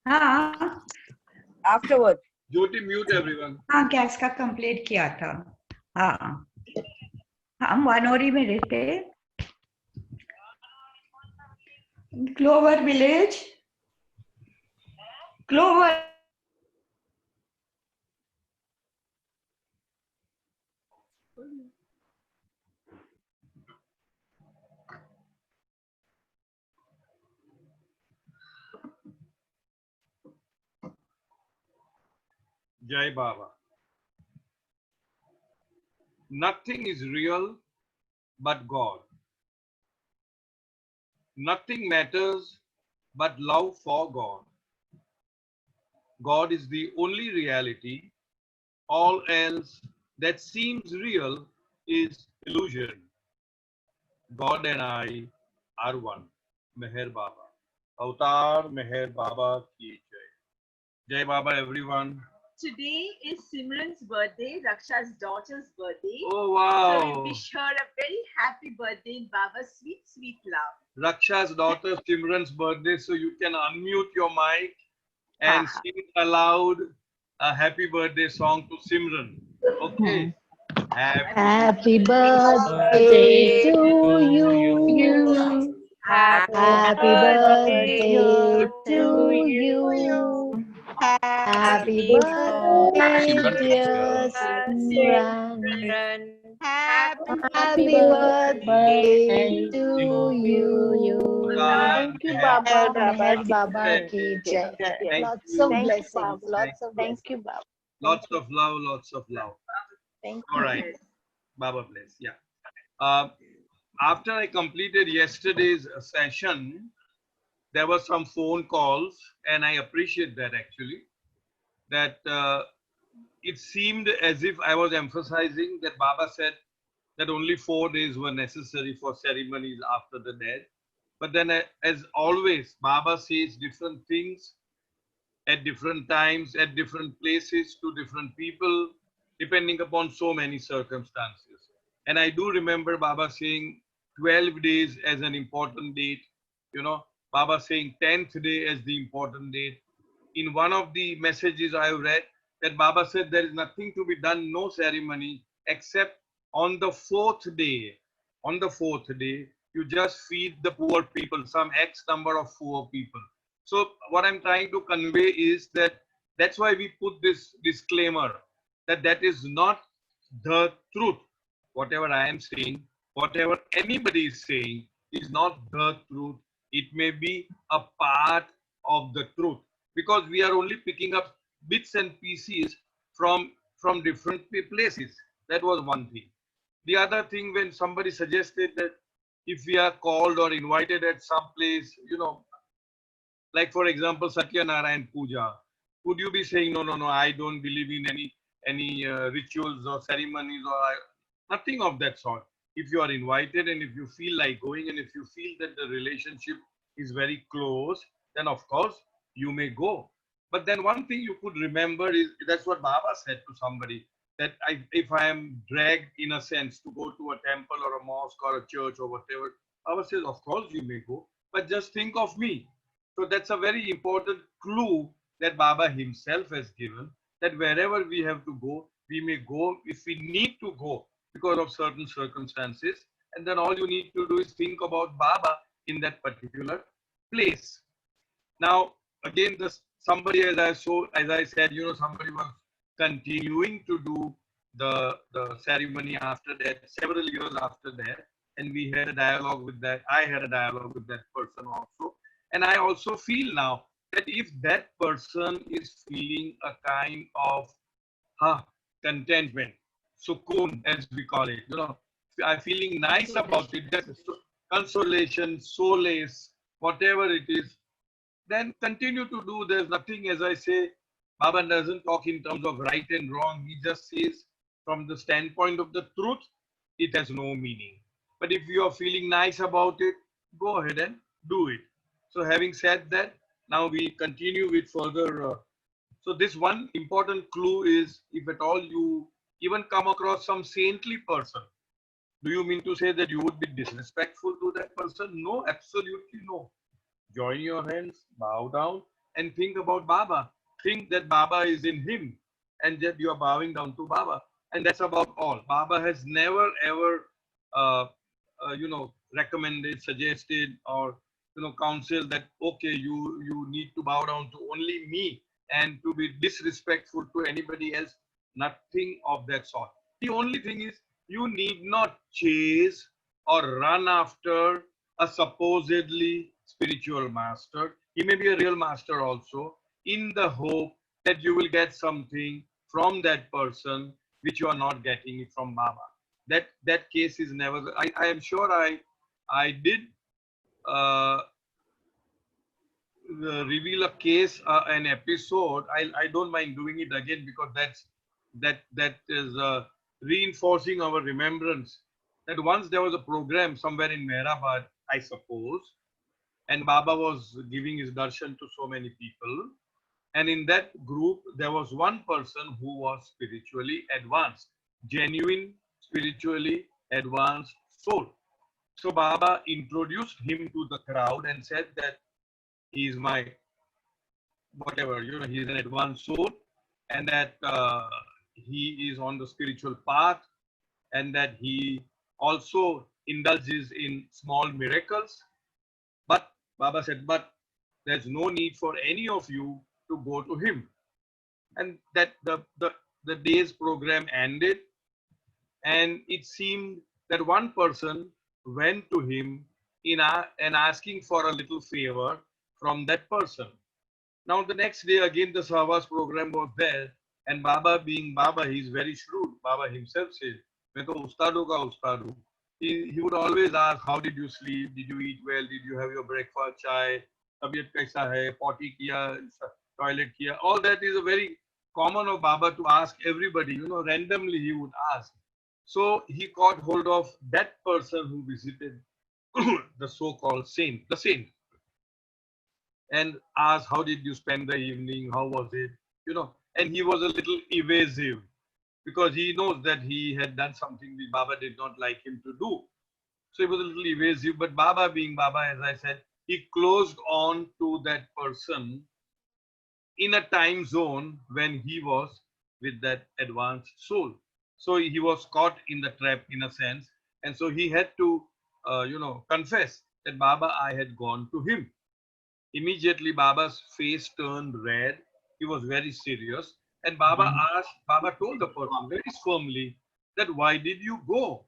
हाँ Afterwards. Jyoti, mute everyone. हाँ gas का कंप्लीट किया था। हाँ हम वानोरी में रहते, clover village, clover Jai Baba. Nothing is real but God. Nothing matters but love for God. God is the only reality. All else that seems real is illusion. God and I are one. Meher Baba. Avatar Meher Baba ki Jai. Jai Baba, everyone. Today is Simran's birthday, Raksha's daughter's birthday. Oh, So wow. we wish her a very happy birthday in Baba's sweet, sweet love. Raksha's daughter Simran's birthday, so you can unmute your mic and sing aloud a happy birthday song to Simran. Okay. Happy birthday to you. Happy birthday to you. Happy birthday, dear Simran. Happy birthday to you. Thank you, Baba. Baba. Meher Baba ki jai. Lots of blessings. Lots of blessings. Thank you, Baba. Lots of love, lots of love. Thank All right. Baba bless. Yeah. After I completed yesterday's session, there were some phone calls, and I appreciate that actually. That it seemed as if I was emphasizing that Baba said that only 4 days were necessary for ceremonies after the death. But then, as always, Baba says different things at different times, at different places, to different people, depending upon so many circumstances. And I do remember Baba saying 12 days as an important date, you know, Baba saying 10th day as the important date. In one of the messages I read, that Baba said there is nothing to be done, no ceremony, except on the 4th day. On the 4th day, you just feed the poor people, some X number of poor people. So what I'm trying to convey is that that's why we put this disclaimer that that is not the truth. Whatever I am saying, whatever anybody is saying is not the truth. It may be a part of the truth because we are only picking up bits and pieces from different places. That was one thing. The other thing, when somebody suggested that if we are called or invited at some place, you know, like for example, Satyanarayan Puja, would you be saying, no, no, no, I don't believe in any rituals or ceremonies or nothing of that sort? If you are invited and if you feel like going and if you feel that the relationship is very close, then of course you may go. But then one thing you could remember is that's what Baba said to somebody, that if I am dragged in a sense to go to a temple or a mosque or a church or whatever, Baba says, of course you may go, but just think of me. So that's a very important clue that Baba himself has given, that wherever we have to go, we may go if we need to go because of certain circumstances. And then all you need to do is think about Baba in that particular place. Now, again, somebody, as I said, you know, somebody was continuing to do the ceremony after that, several years after that, and we had a dialogue with that. I had a dialogue with that person also, and I also feel now that if that person is feeling a kind of contentment, sukoon, as we call it, you know, I'm feeling nice about it, that consolation, solace, whatever it is, then continue to do. There's nothing, as I say, Baba doesn't talk in terms of right and wrong. He just says from the standpoint of the truth, it has no meaning. But if you are feeling nice about it, go ahead and do it. So having said that, now we continue with further. So this one important clue is, if at all you even come across some saintly person, do you mean to say that you would be disrespectful to that person? No, absolutely no. Join your hands, bow down, and think about Baba. Think that Baba is in him and that you are bowing down to Baba. And that's about all. Baba has never ever, recommended, suggested, or counseled that okay, you need to bow down to only me and to be disrespectful to anybody else. Nothing of that sort. The only thing is you need not chase or run after a supposedly spiritual master. He may be a real master also, in the hope that you will get something from that person which you are not getting it from Baba. That case is never. I am sure I did uh, reveal a case, an episode. I don't mind doing it again because that is reinforcing our remembrance. That once there was a program somewhere in Mehrabad, I suppose, and Baba was giving his darshan to so many people. And in that group, there was one person who was spiritually advanced, genuine, spiritually advanced soul. So Baba introduced him to the crowd and said that he is my whatever, he is an advanced soul, and that he is on the spiritual path, and that he also indulges in small miracles. But Baba said, but there's no need for any of you to go to him. And that the day's program ended, and it seemed that one person went to him and asking for a little favor from that person. Now the next day again the Sahwas program was there, and Baba being Baba, he's very shrewd. Baba himself says, "मैं तो उस्तादों का उस्ताद हूँ." He would always ask, how did you sleep? Did you eat well? Did you have your breakfast? Chai? तबीयत कैसा है? Potty किया? Toilet किया? All that is a very common of Baba to ask everybody. Randomly he would ask. So he caught hold of that person who visited the so-called saint, the saint, and asked, how did you spend the evening? How was it? And he was a little evasive because he knows that he had done something which Baba did not like him to do. So he was a little evasive, but Baba being Baba, as I said, he closed on to that person in a time zone when he was with that advanced soul. So he was caught in the trap in a sense. And so he had to, confess that Baba, I had gone to him. Immediately Baba's face turned red. He was very serious. And Baba told the person very firmly that why did you go?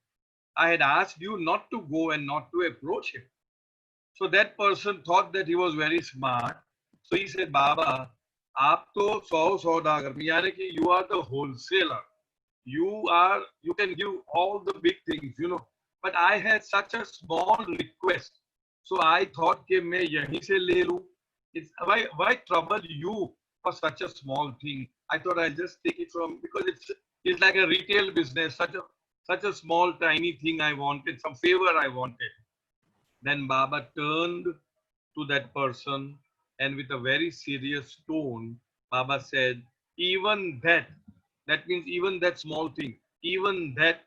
I had asked you not to go and not to approach him. So that person thought that he was very smart. So he said, Baba, aap to 100 saudagar, yani ki you are the wholesaler. You can give all the big things, But I had such a small request. So I thought कि मैं यहीं से ले लूं. It's why trouble you for such a small thing? I thought I'll just take it from, because it's like a retail business. Such a small tiny thing I wanted, some favor I wanted. Then Baba turned to that person and with a very serious tone, Baba said, even that means even that small thing, even that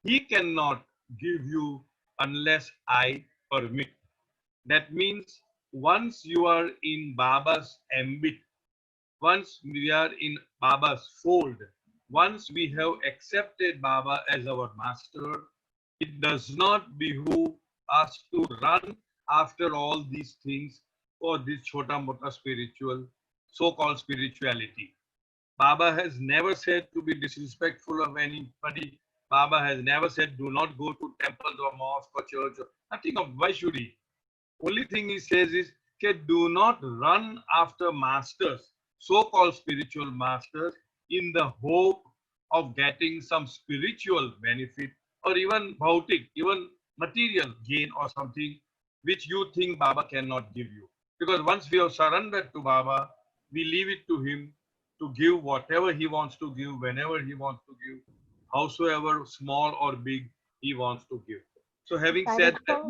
he cannot give you unless I permit. That means once you are in Baba's ambit, once we are in Baba's fold, once we have accepted Baba as our master, it does not behoove us to run after all these things or this chota mota spiritual, so-called spirituality. Baba has never said to be disrespectful of anybody. Baba has never said do not go to temples or mosque or church. Nothing of why should he? Only thing he says is do not run after masters, so-called spiritual masters, in the hope of getting some spiritual benefit or even bhautik, even material gain or something which you think Baba cannot give you. Because once we have surrendered to Baba, we leave it to him to give whatever he wants to give, whenever he wants to give, howsoever small or big he wants to give. So having said that,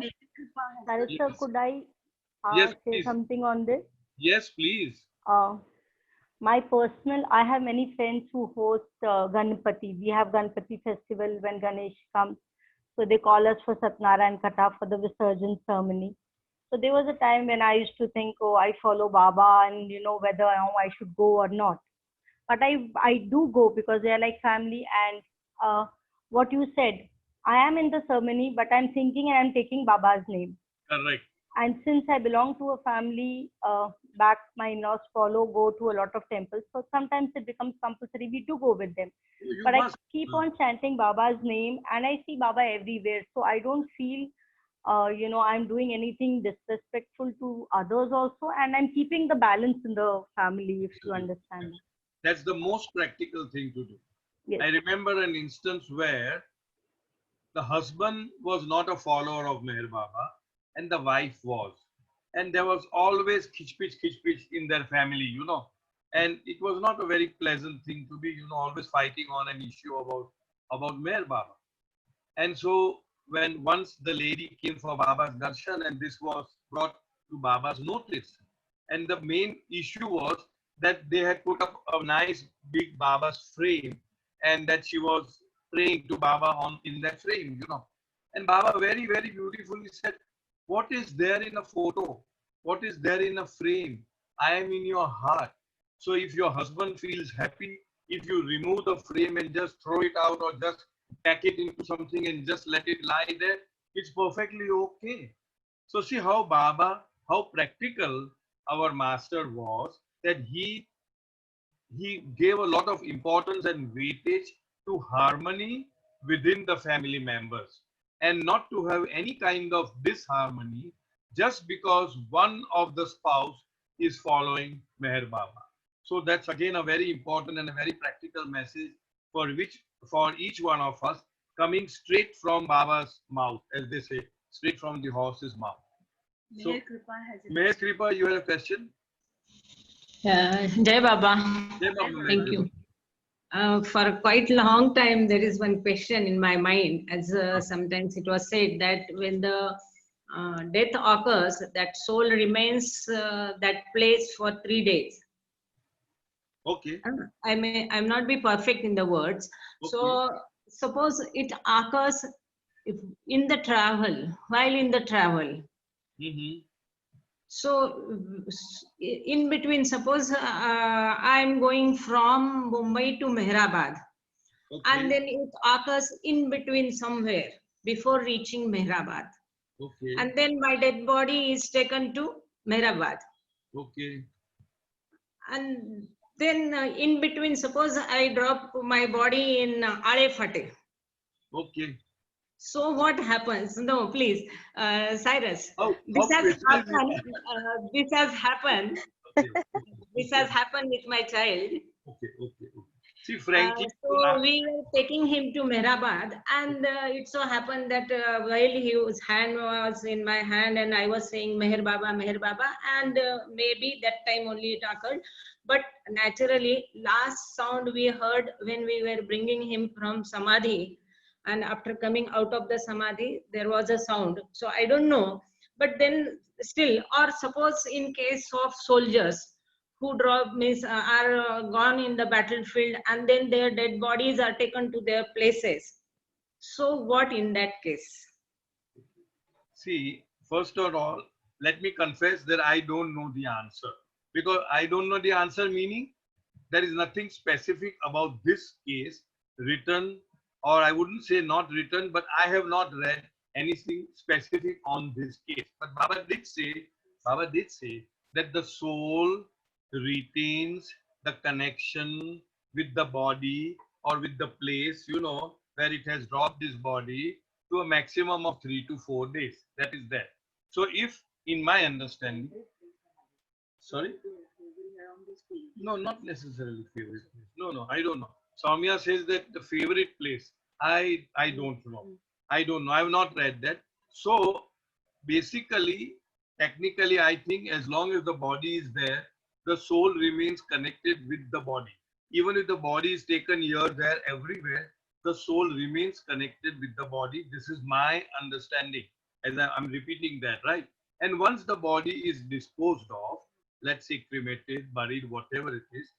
Director, yes. could I Yes, say please. something on this? Yes, please. I have many friends who host Ganpati. We have Ganpati festival when Ganesh comes. So they call us for Satnarayan Katha for the Visarjan ceremony. So there was a time when I used to think, oh, I follow Baba and whether I should go or not. But I do go because they are like family. And what you said, I am in the ceremony, but I'm thinking and I'm taking Baba's name. Correct. And since I belong to a family, back my in-laws go to a lot of temples. So sometimes it becomes compulsory. We do go with them. You But I must. keep on chanting Baba's name and I see Baba everywhere. So I don't feel, I'm doing anything disrespectful to others also. And I'm keeping the balance in the family, if you understand. That's the most practical thing to do. Yes. I remember an instance where the husband was not a follower of Meher Baba and the wife was. And there was always khich-pich in their family, And it was not a very pleasant thing to be, always fighting on an issue about Meher Baba. And so when once the lady came for Baba's darshan and this was brought to Baba's notice, and the main issue was that they had put up a nice big Baba's frame and that she was praying to Baba in that frame, And Baba very, very beautifully said, what is there in a photo? What is there in a frame? I am in your heart. So if your husband feels happy, if you remove the frame and just throw it out or just pack it into something and just let it lie there, it's perfectly okay. So see how practical our master was, that he gave a lot of importance and weightage to harmony within the family members and not to have any kind of disharmony just because one of the spouse is following Meher Baba. So that's again a very important and a very practical message for each one of us, coming straight from Baba's mouth, as they say, straight from the horse's mouth. So, Meher Kripa has a Meher Kripa, you have a question? Jai Baba. Jai Baba. Thank you. For quite a long time, there is one question in my mind, as sometimes it was said that when the death occurs, that soul remains that place for 3 days. Okay. I may not be perfect in the words. Okay. So suppose it occurs in the travel, while in the travel. Mm-hmm. So in between, suppose I'm going from Mumbai to Mehrabad, Okay. and then it occurs in between somewhere before reaching Mehrabad. Okay. And then my dead body is taken to Mehrabad. Okay. And then in between, suppose I drop my body in Are Fate. Okay. So what happens? No, please, Cyrus. This how has precise happened. it This has happened. Okay. This has happened with my child. Okay. See, frankly, So we were taking him to Mehrabad, and it so happened that while his hand was in my hand, and I was saying Meher Baba, and maybe that time only it occurred. But naturally, last sound we heard when we were bringing him from Samadhi, and after coming out of the Samadhi, there was a sound. So I don't know, but then still, or suppose in case of soldiers who are gone in the battlefield and then their dead bodies are taken to their places. So what in that case? See, first of all, let me confess that I don't know the answer. Because I don't know the answer, meaning there is nothing specific about this case written, or I wouldn't say not written, but I have not read anything specific on this case. But Baba did say that the soul retains the connection with the body or with the place, where it has dropped this body to a maximum of 3 to 4 days. That is there. So if, in my understanding, sorry? No, not necessarily favorite place. No, I don't know. Soumya says that the favorite place. I don't know. I have not read that. So basically, technically, I think as long as the body is there, the soul remains connected with the body. Even if the body is taken here, there, everywhere, the soul remains connected with the body. This is my understanding, as I'm repeating that, right? And once the body is disposed of, let's say cremated, buried, whatever it is,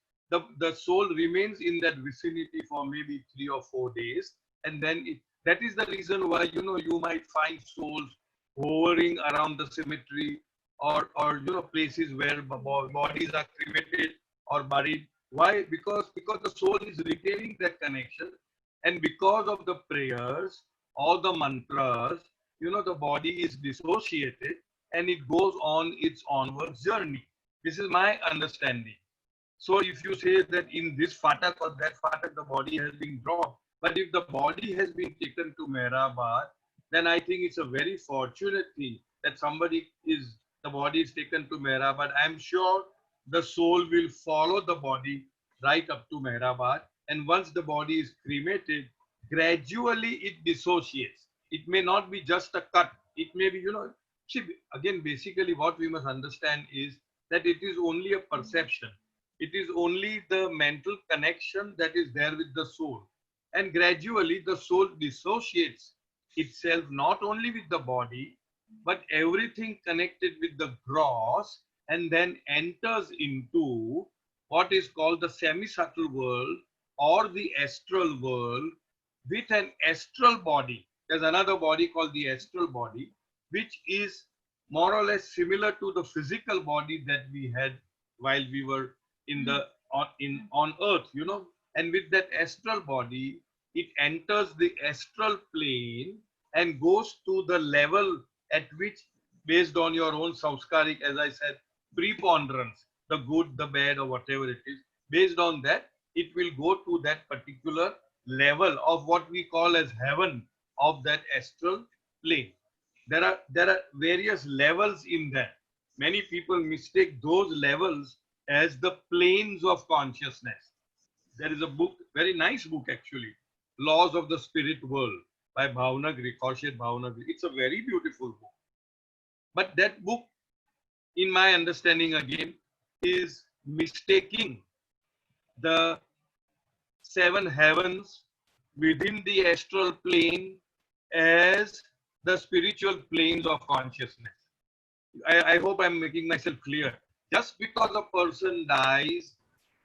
the soul remains in that vicinity for maybe 3 or 4 days. And then that is the reason why, you might find souls hovering around the cemetery or places where bodies are cremated or buried. Why? Because the soul is retaining that connection, and because of the prayers or the mantras, the body is dissociated and it goes on its onward journey. This is my understanding. So if you say that in this fatak or that fatak the body has been dropped, but if the body has been taken to Mehrabad, then I think it's a very fortunate thing that the body is taken to Mehrabad. I'm sure the soul will follow the body right up to Mehrabad, and once the body is cremated, gradually it dissociates. It may not be just a cut. It may be, see, again, basically what we must understand is that it is only a perception. It is only the mental connection that is there with the soul. And gradually the soul dissociates itself not only with the body, but everything connected with the gross, and then enters into what is called the semi-subtle world or the astral world with an astral body. There's another body called the astral body, which is more or less similar to the physical body that we had while we were on earth, and with that astral body, it enters the astral plane and goes to the level at which, based on your own samskaric, as I said, preponderance, the good, the bad, or whatever it is, based on that, it will go to that particular level of what we call as heaven of that astral plane. There are various levels in that. Many people mistake those levels as the planes of consciousness. There is a book, very nice book actually, Laws of the Spirit World by Bhavnagri, Khorshid Bhavnagri. It's a very beautiful book. But that book, in my understanding again, is mistaking the 7 heavens within the astral plane as the spiritual planes of consciousness. I hope I'm making myself clear. Just because a person dies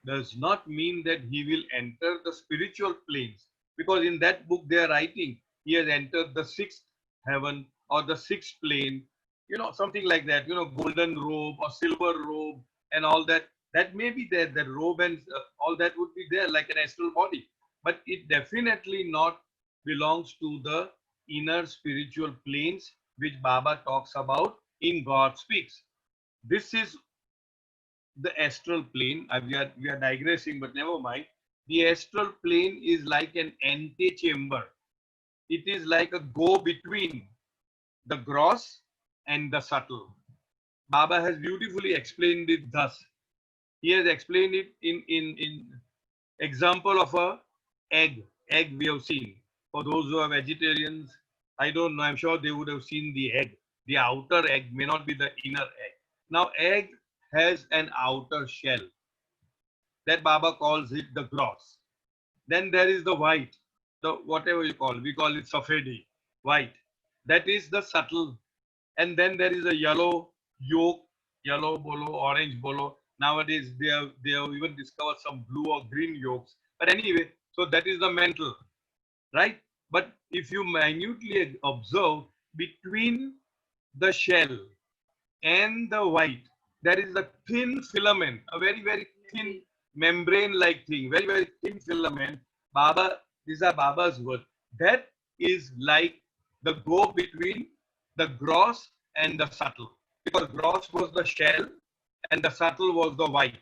does not mean that he will enter the spiritual planes. Because in that book they are writing, he has entered the 6th heaven or the 6th plane, something like that, golden robe or silver robe and all that. That may be there, the robe and all that would be there like an astral body. But it definitely not belongs to the inner spiritual planes which Baba talks about in God Speaks. This is the astral plane. We are digressing, but never mind. The astral plane is like an antechamber. It is like a go-between the gross and the subtle. Baba has beautifully explained it thus. He has explained it in example of a egg. Egg we have seen. For those who are vegetarians, I don't know, I'm sure they would have seen the egg. The outer egg may not be the inner egg. Now, egg has an outer shell. That Baba calls it the gross. Then there is the white, the whatever you call, we call it safedi, white. That is the subtle. And then there is a yellow yolk, yellow bolo, orange bolo. Nowadays, they have even discovered some blue or green yolks. But anyway, so that is the mental, right? But if you minutely observe, between the shell and the white, there is a thin filament, a very, very thin membrane-like thing, very, very thin filament. Baba, these are Baba's words. That is like the go between the gross and the subtle. Because gross was the shell and the subtle was the white.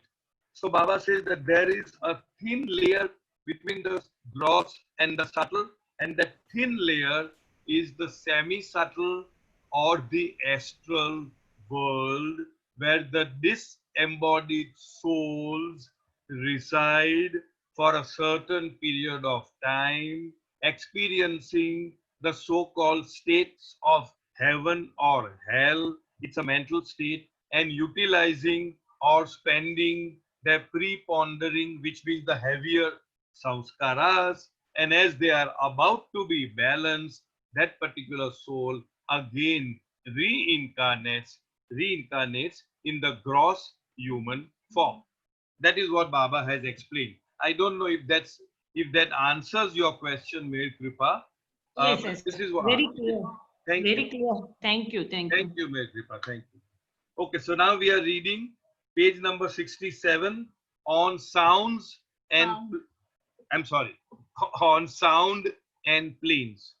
So Baba says that there is a thin layer between the gross and the subtle, and that thin layer is the semi-subtle or the astral world, where the disembodied souls reside for a certain period of time, experiencing the so-called states of heaven or hell. It's a mental state, and utilizing or spending their prepondering, which means the heavier samskaras, and as they are about to be balanced, that particular soul again reincarnates in the gross human form. That is what Baba has explained. I don't know if that answers your question, Meher Kripa. Yes, This is what very clear. Thank Very you. clear. Thank you. Thank you, Meher Kripa. Thank you. Okay, so now we are reading page number 67 on sounds and, I'm sorry, on sound and planes.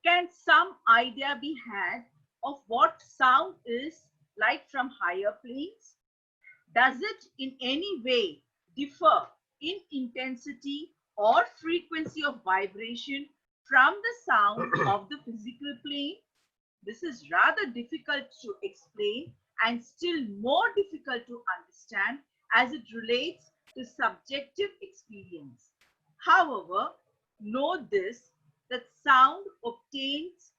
Can some idea be had of what sound is like from higher planes? Does it in any way differ in intensity or frequency of vibration from the sound of the physical plane? This is rather difficult to explain and still more difficult to understand as it relates to subjective experience. However, know this, that sound obtains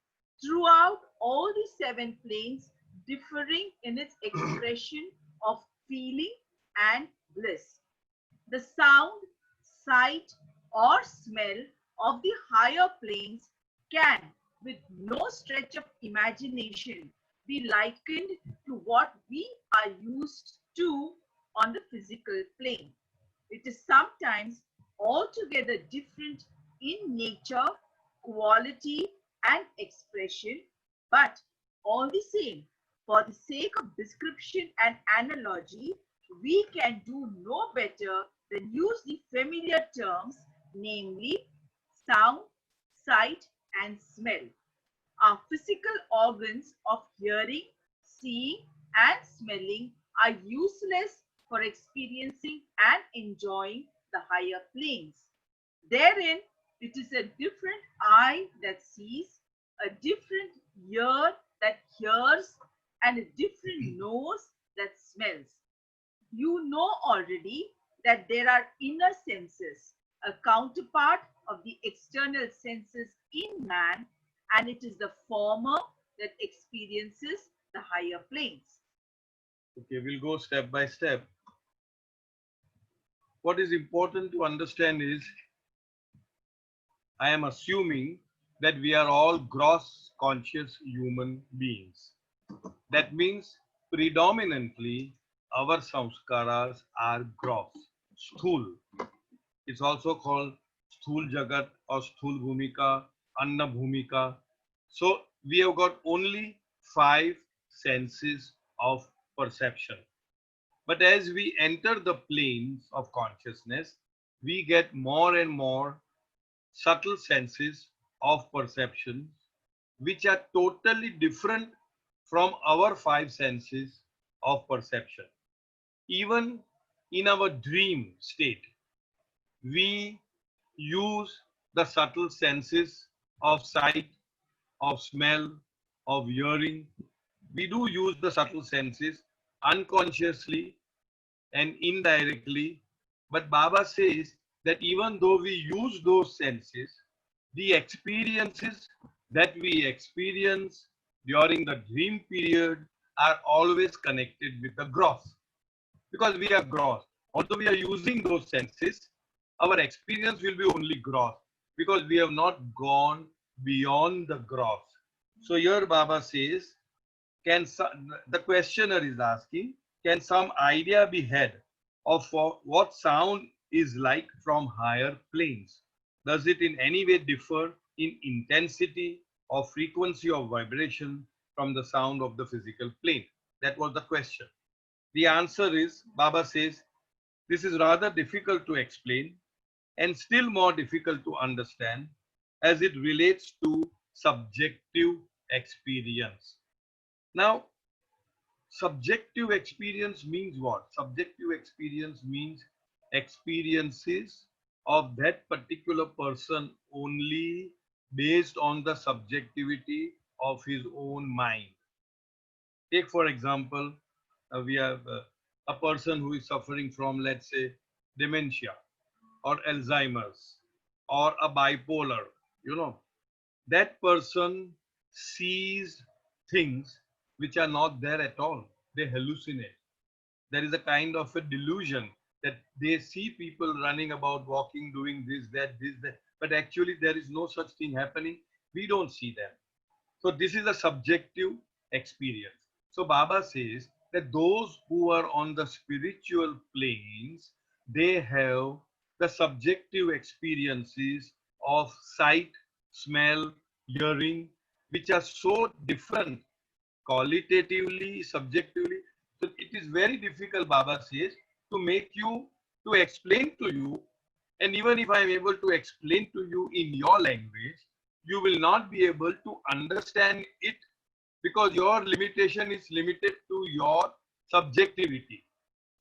throughout all the 7 planes, differing in its expression of feeling and bliss. The sound, sight, or smell of the higher planes can, with no stretch of imagination, be likened to what we are used to on the physical plane. It is sometimes altogether different in nature, quality, and expression, but all the same, for the sake of description and analogy, we can do no better than use the familiar terms, namely sound, sight, and smell. Our physical organs of hearing, seeing, and smelling are useless for experiencing and enjoying the higher planes. Therein, it is a different eye that sees, a different ear that hears, and a different nose that smells. You know already that there are inner senses, a counterpart of the external senses in man, and it is the former that experiences the higher planes. Okay, we'll go step by step. What is important to understand is, I am assuming that we are all gross conscious human beings. That means predominantly our samskaras are gross, sthul. It's also called sthul jagat or sthul bhumika, anna bhumika. So we have got only 5 senses of perception. But as we enter the planes of consciousness, we get more and more subtle senses of perception, which are totally different from our 5 senses of perception. Even in our dream state, we use the subtle senses of sight, of smell, of hearing. We do use the subtle senses unconsciously and indirectly. But Baba says that even though we use those senses, the experiences that we experience during the dream period are always connected with the gross. Because we are gross. Although we are using those senses, our experience will be only gross because we have not gone beyond the gross. So here Baba says, the questioner is asking, can some idea be had of what sound is like from higher planes? Does it in any way differ in intensity or frequency of vibration from the sound of the physical plane? That was the question. The answer is, Baba says, this is rather difficult to explain and still more difficult to understand as it relates to subjective experience. Now, subjective experience means what? Subjective experience means experiences of that particular person only based on the subjectivity of his own mind. Take for example, we have a person who is suffering from, let's say, dementia or Alzheimer's or a bipolar, that person sees things which are not there at all. They hallucinate. There is a kind of a delusion that they see people running about, walking, doing this, that, but actually there is no such thing happening. We don't see them. So this is a subjective experience. So Baba says that those who are on the spiritual planes, they have the subjective experiences of sight, smell, hearing, which are so different qualitatively, subjectively. So it is very difficult, Baba says, to make you, to explain to you. And even if I am able to explain to you in your language, you will not be able to understand it because your limitation is limited to your subjectivity.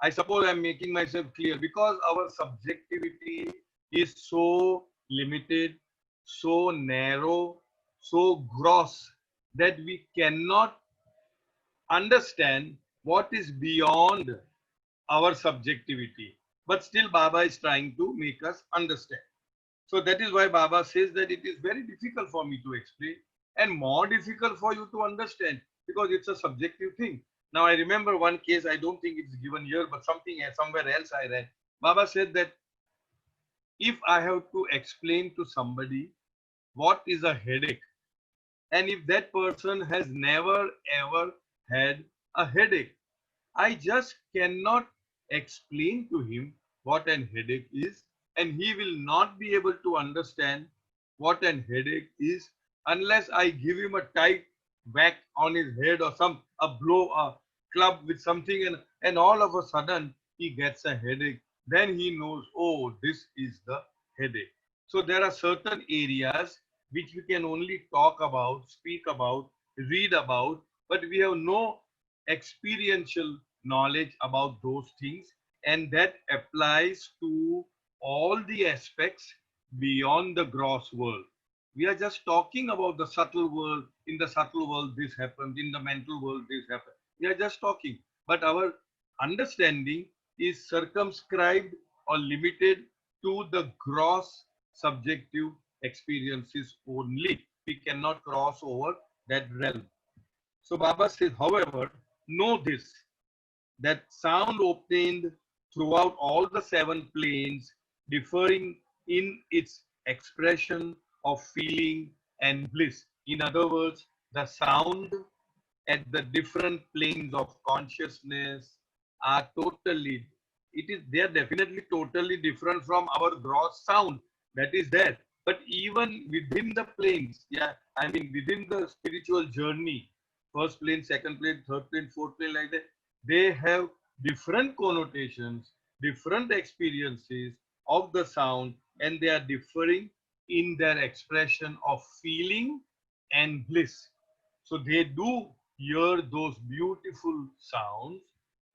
I suppose I'm making myself clear because our subjectivity is so limited, so narrow, so gross that we cannot understand what is beyond our subjectivity. But still, Baba is trying to make us understand. So that is why Baba says that it is very difficult for me to explain and more difficult for you to understand because it's a subjective thing. Now I remember one case, I don't think it's given here, but something somewhere else I read. Baba said that if I have to explain to somebody what is a headache, and if that person has never ever had a headache, I just cannot explain to him what an headache is, and he will not be able to understand what an headache is unless I give him a tight whack on his head or a blow, a club with something, and all of a sudden he gets a headache. Then he knows, oh, this is the headache. So there are certain areas which we can only talk about, speak about, read about, but we have no experiential knowledge about those things, and that applies to all the aspects beyond the gross world. We are just talking about the subtle world. In the subtle world this happens, in the mental world this happens. We are just talking, but our understanding is circumscribed or limited to the gross subjective experiences only. We cannot cross over that realm. So Baba says, however, know this, that sound obtained throughout all the seven planes, differing in its expression of feeling and bliss. In other words, the sound at the different planes of consciousness are totally, they are definitely totally different from our gross sound that is there. But even within the planes, yeah, I mean within the spiritual journey, first plane, second plane, third plane, fourth plane, like that, they have different connotations, different experiences of the sound, and they are differing in their expression of feeling and bliss. So they do hear those beautiful sounds,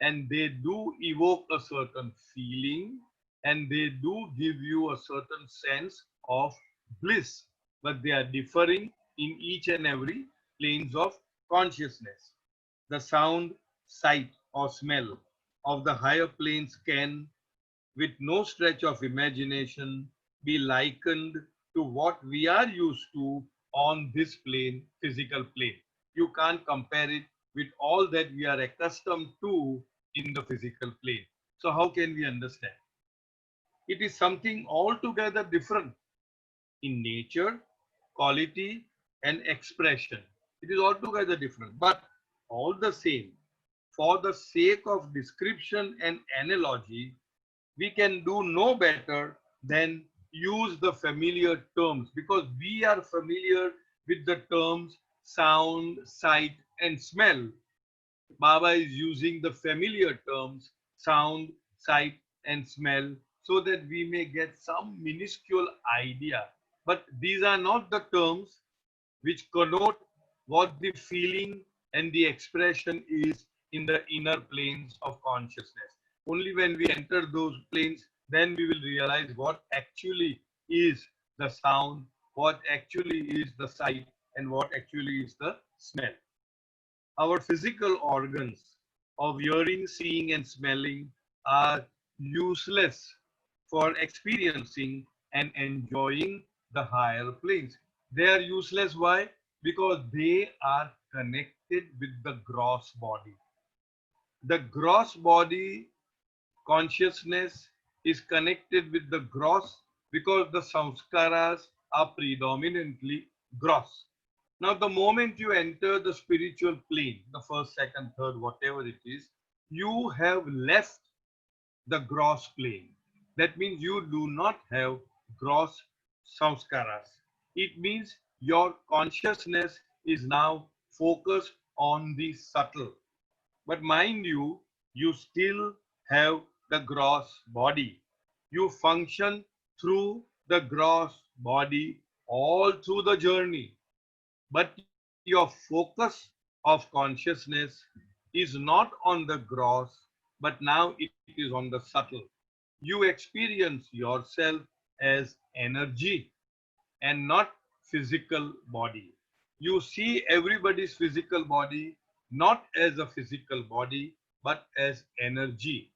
and they do evoke a certain feeling, and they do give you a certain sense of bliss, but they are differing in each and every planes of consciousness. The sound, sight, or smell of the higher planes can, with no stretch of imagination, be likened to what we are used to on this plane, physical plane. You can't compare it with all that we are accustomed to in the physical plane. So how can we understand? It is something altogether different in nature, quality, and expression. It is altogether different, but all the same, for the sake of description and analogy, we can do no better than use the familiar terms because we are familiar with the terms sound, sight, and smell. Baba is using the familiar terms sound, sight, and smell so that we may get some minuscule idea. But these are not the terms which connote what the feeling and the expression is in the inner planes of consciousness. Only when we enter those planes, then we will realize what actually is the sound, what actually is the sight, and what actually is the smell. Our physical organs of hearing, seeing, and smelling are useless for experiencing and enjoying the higher planes. They are useless. Why? Because they are connected with the gross body. The gross body consciousness is connected with the gross because the samskaras are predominantly gross. Now, the moment you enter the spiritual plane, the first, second, third, whatever it is, you have left the gross plane. That means you do not have gross samskaras. It means your consciousness is now focused on the subtle. But mind you, you still have the gross body. You function through the gross body all through the journey. But your focus of consciousness is not on the gross, but now it is on the subtle. You experience yourself as energy and not physical body. You see everybody's physical body not as a physical body, but as energy.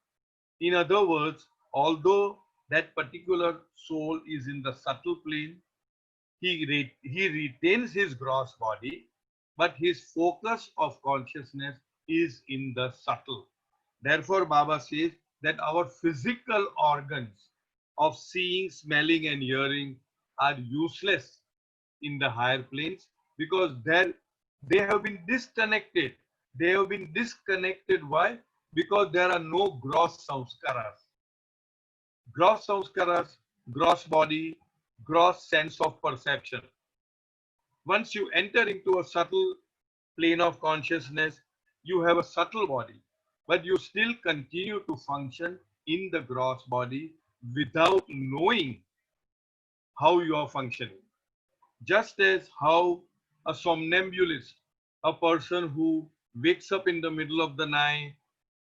In other words, although that particular soul is in the subtle plane, he retains his gross body, but his focus of consciousness is in the subtle. Therefore, Baba says that our physical organs of seeing, smelling, and hearing are useless in the higher planes because they have been disconnected. They have been disconnected. Why? Because there are no gross samskaras. Gross samskaras, gross body, gross sense of perception. Once you enter into a subtle plane of consciousness, you have a subtle body, but you still continue to function in the gross body without knowing how you are functioning. Just as how a somnambulist, a person who wakes up in the middle of the night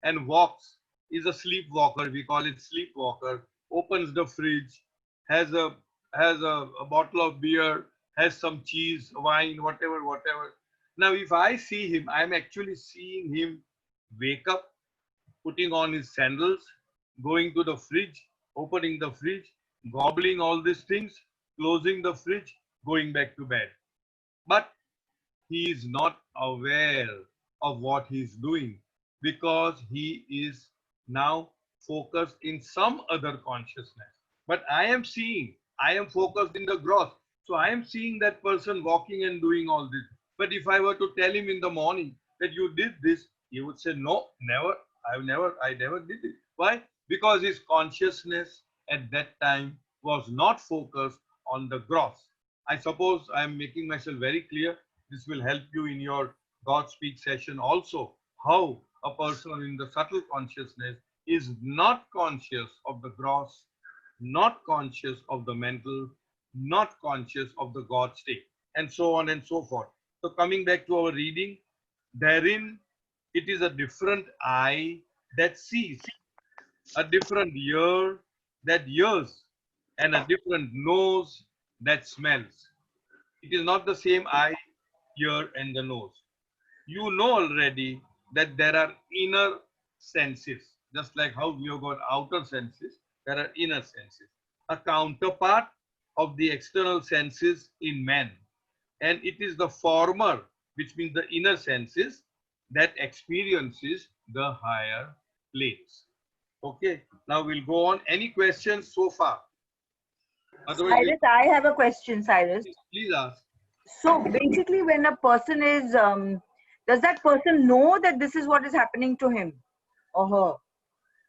and walks, is a sleepwalker, we call it sleepwalker, opens the fridge, has a bottle of beer, has some cheese, wine, whatever. Now, if I see him, I'm actually seeing him wake up, putting on his sandals, going to the fridge, opening the fridge, gobbling all these things, closing the fridge, going back to bed. But he is not aware of what he's doing because he is now focused in some other consciousness. But I am seeing, I am focused in the gross. So I am seeing that person walking and doing all this. But if I were to tell him in the morning that you did this, he would say, no, never, I never did it. Why? Because his consciousness at that time was not focused on the gross. I suppose I am making myself very clear. This will help you in your God Speak session also. How a person in the subtle consciousness is not conscious of the gross, not conscious of the mental, not conscious of the God state, and so on and so forth. So coming back to our reading, therein it is a different eye that sees, a different ear that hears, and a different nose that smells. It is not the same eye, ear, and the nose. You know already that there are inner senses, just like how we have got outer senses, there are inner senses, a counterpart of the external senses in man. And it is the former, which means the inner senses, that experiences the higher planes. Okay, now we'll go on. Any questions so far? Otherwise, Cyrus, I have a question, Cyrus. please ask. So basically, when a person is, does that person know that this is what is happening to him or her?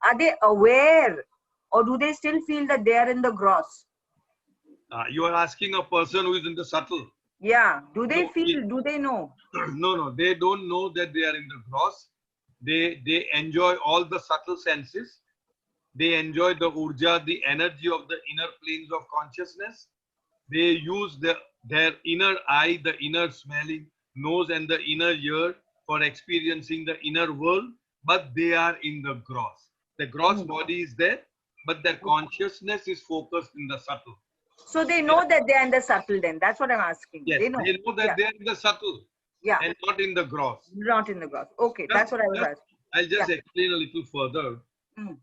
Are they aware, or do they still feel that they are in the gross? You are asking a person who is in the subtle. Yeah. Do they No, feel, do they know? No, they don't know that they are in the gross. They enjoy all the subtle senses. They enjoy the urja, the energy of the inner planes of consciousness. They use their inner eye, the inner smelling, nose, and the inner ear for experiencing the inner world, but they are in the gross. The gross body is there, but their consciousness is focused in the subtle. So they know that they are in the subtle then. That's what I'm asking. Yes, They know. that Yeah. they are in the subtle Yeah. and not in the gross. Not in the gross. Okay. That's what I was asking. I'll just explain a little further. Mm.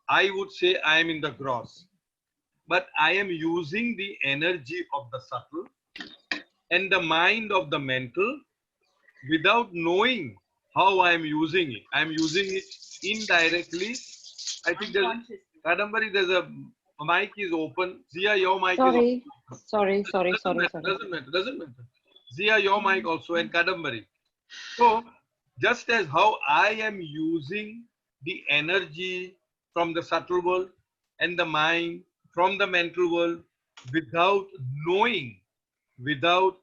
I would say I am in the gross, but I am using the energy of the subtle and the mind of the mental without knowing how I am using it. I am using it indirectly. I think there's Kadambari, there's a mic is open. Zia, your mic is open. Sorry. Doesn't matter. Zia, your mic also, and Kadambari. So, just as how I am using the energy from the subtle world and the mind from the mental world without knowing, without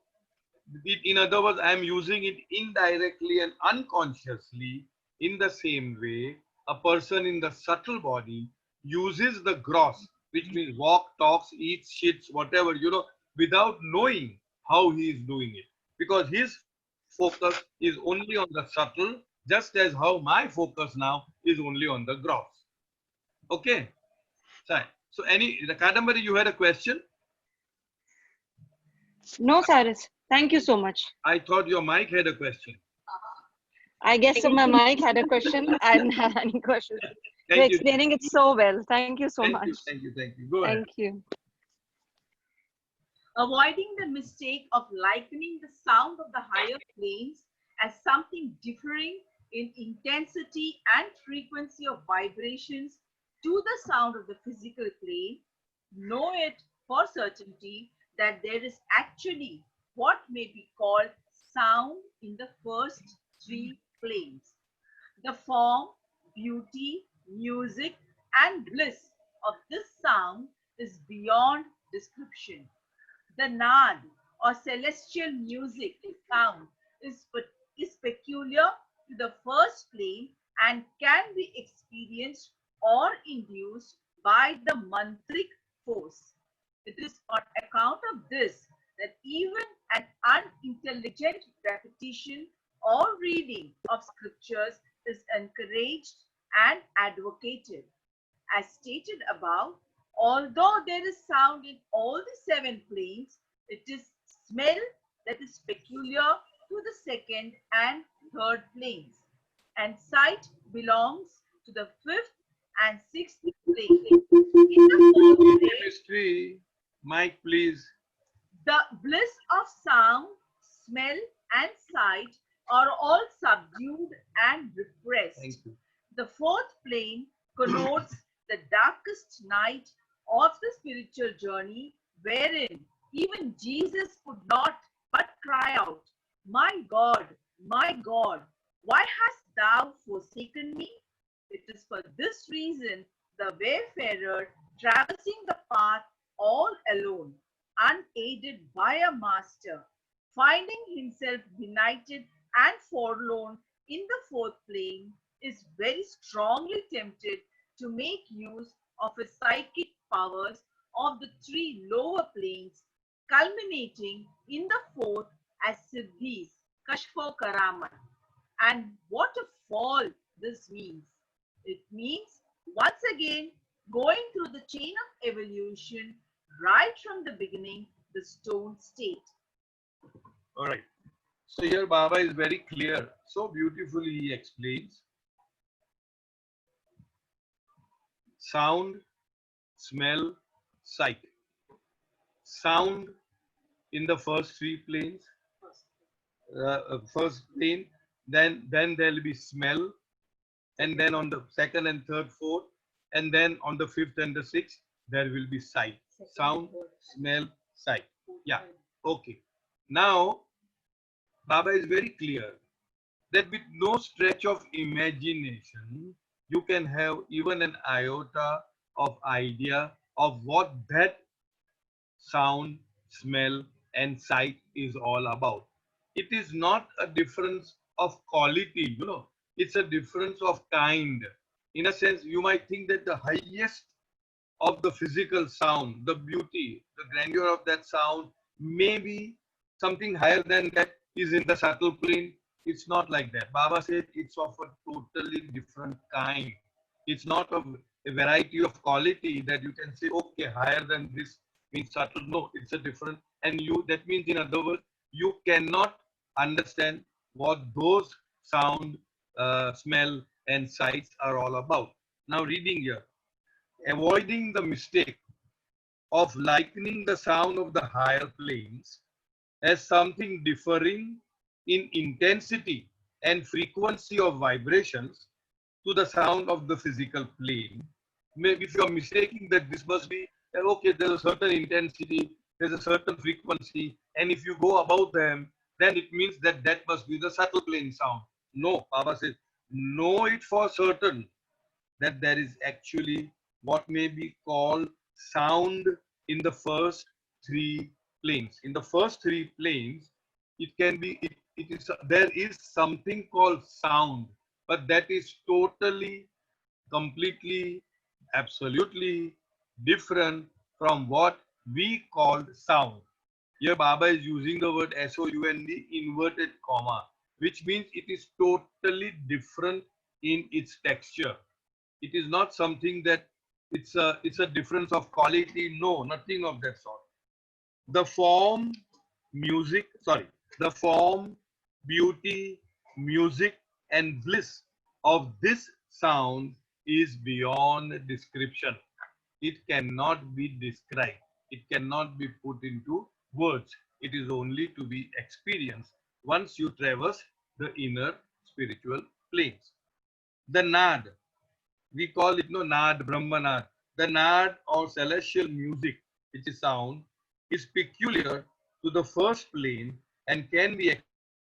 In other words, I am using it indirectly and unconsciously. In the same way, a person in the subtle body uses the gross, which means walk, talks, eats, shits, whatever, without knowing how he is doing it. Because his focus is only on the subtle, just as how my focus now is only on the gross. Okay? Fine. So, the Kadambari, you had a question? No, Cyrus. Thank you so much. I thought your mic had a question. I guess my mic had a question. I didn't have any questions. You're Thank you. explaining it so well. Thank you so much. Thank you. Go ahead. Thank you. Avoiding the mistake of likening the sound of the higher planes as something differing in intensity and frequency of vibrations to the sound of the physical plane, know it for certainty that there is actually what may be called sound in the first three planes. The form, beauty, music, and bliss of this sound is beyond description. The nad or celestial music sound is peculiar to the first plane and can be experienced or induced by the mantric force. It is on account of this that even an unintelligent repetition or reading of scriptures is encouraged and advocated. As stated above, although there is sound in all the seven planes, it is smell that is peculiar to the second and third planes, and sight belongs to the fifth and sixth plane. In the fourth plane, Chemistry, mic, please. the bliss of sound, smell, and sight are all subdued and repressed. Thank you. The fourth plane connotes the darkest night of the spiritual journey, wherein even Jesus could not but cry out, my God, why hast thou forsaken me? It is for this reason the wayfarer traversing the path all alone, unaided by a master, finding himself benighted and forlorn in the fourth plane, is very strongly tempted to make use of his psychic powers of the three lower planes, culminating in the fourth as Siddhis, Kashfo Karaman. And what a fall this means! It means once again going through the chain of evolution right from the beginning, the stone state. All right. So here Baba is very clear. So beautifully he explains. Sound, smell, sight. Sound in the first three planes. First plane, then there will be smell, and then on the second and third, fourth, and then on the fifth and the sixth, there will be sight. Sound, smell, sight. Yeah. Okay. Now, Baba is very clear that with no stretch of imagination, you can have even an iota of idea of what that sound, smell, and sight is all about. It is not a difference of quality, it's a difference of kind. In a sense, you might think that the highest of the physical sound, the beauty, the grandeur of that sound, maybe something higher than that is in the subtle plane. It's not like that. Baba said it's of a totally different kind. It's not of a variety of quality that you can say, okay, higher than this means subtle. No, it's a different. And that means, in other words, you cannot understand what those sound, smell, and sights are all about. Now, reading here. Avoiding the mistake of likening the sound of the higher planes as something differing in intensity and frequency of vibrations to the sound of the physical plane. Maybe if you are mistaking that this must be, okay, there's a certain intensity, there's a certain frequency, and if you go above them, then it means that that must be the subtle plane sound. No, Baba says, know it for certain that there is actually what may be called sound in the first three planes. In the first three planes, it can be, it is, there is something called sound, but that is totally, completely, absolutely different from what we call sound. Here Baba is using the word sound, inverted comma, which means it is totally different in its texture. It is not something that it's a difference of quality. No, nothing of that sort. The form, music, sorry, the form, beauty, music, and bliss of this sound is beyond description. It cannot be described. It cannot be put into words. It is only to be experienced once you traverse the inner spiritual planes. The nad, we call it no nad, Brahmanad. The nad or celestial music, which is sound, is peculiar to the first plane and can be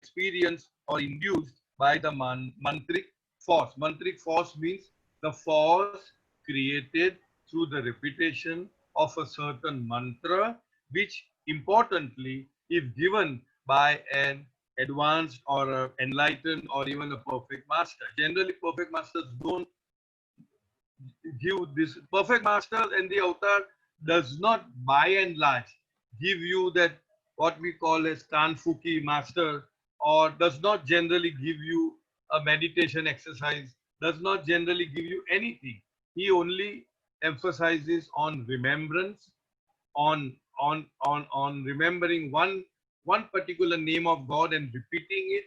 experienced or induced by the mantric force. Mantric force means the force created through the repetition of a certain mantra, which importantly, if given by an advanced or enlightened or even a perfect master. Generally, perfect masters don't give this. Perfect master and the avatar does not by and large give you that what we call as Tanfuki master, or does not generally give you a meditation exercise, does not generally give you anything. He only emphasizes on remembrance, on remembering one particular name of God and repeating it,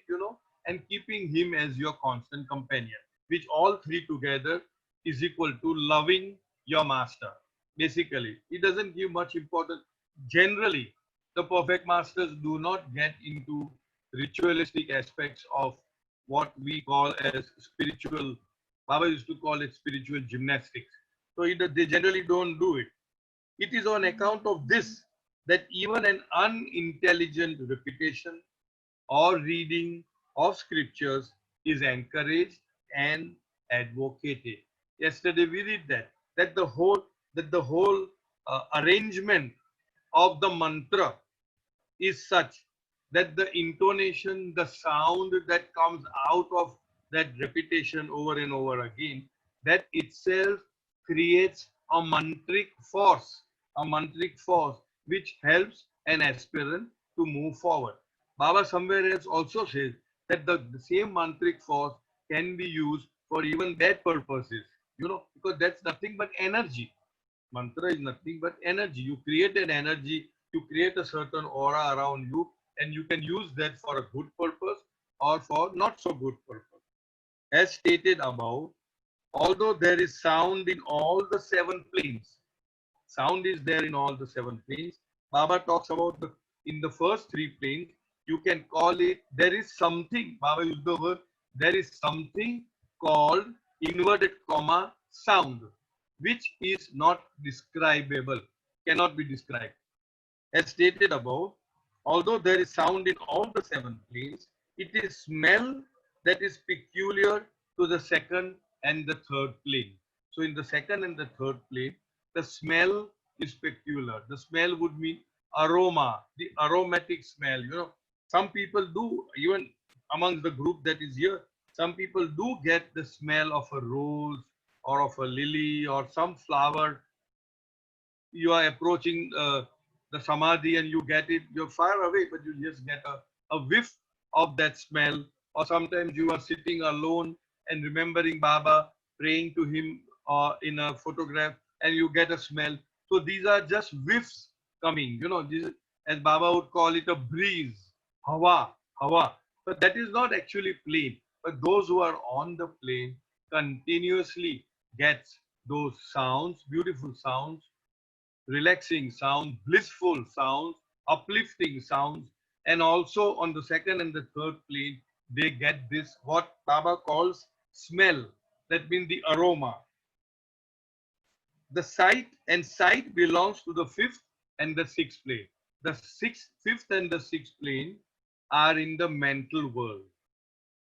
and keeping him as your constant companion, which all three together is equal to loving your master. Basically, it doesn't give much importance. Generally, the perfect masters do not get into ritualistic aspects of what we call as spiritual. Baba used to call it spiritual gymnastics. So they generally don't do it. It is on account of this that even an unintelligent repetition or reading of scriptures is encouraged and advocated. Yesterday we read that the whole arrangement of the mantra is such that the intonation, the sound that comes out of that repetition over and over again, that itself creates a mantric force which helps an aspirant to move forward. Baba somewhere else also says that the same mantric force can be used for even bad purposes, because that's nothing but energy. Mantra is nothing but energy. You create an energy, you create a certain aura around you, and you can use that for a good purpose or for not so good purpose. As stated above, although there is sound in all the seven planes, sound is there in all the seven planes. Baba talks about in the first three planes, you can call it, there is something, Baba used the word, there is something called inverted comma sound, which is not describable, cannot be described. As stated above, although there is sound in all the seven planes, it is smell that is peculiar to the second and the third plane. So in the second and the third plane, the smell is peculiar. The smell would mean aroma, the aromatic smell. Some people do, even amongst the group that is here, some people do get the smell of a rose or of a lily or some flower. You are approaching the samadhi and you get it, you're far away, but you just get a whiff of that smell. Or sometimes you are sitting alone and remembering Baba, praying to him in a photograph, and you get a smell. So these are just whiffs coming, this, as Baba would call it, a breeze, hawa. But that is not actually plane. But those who are on the plane continuously gets those sounds, beautiful sounds, relaxing sounds, blissful sounds, uplifting sounds, and also on the second and the third plane, they get this, what Baba calls smell. That means the aroma. The sight belongs to the fifth and the sixth plane. The fifth and the sixth plane are in the mental world.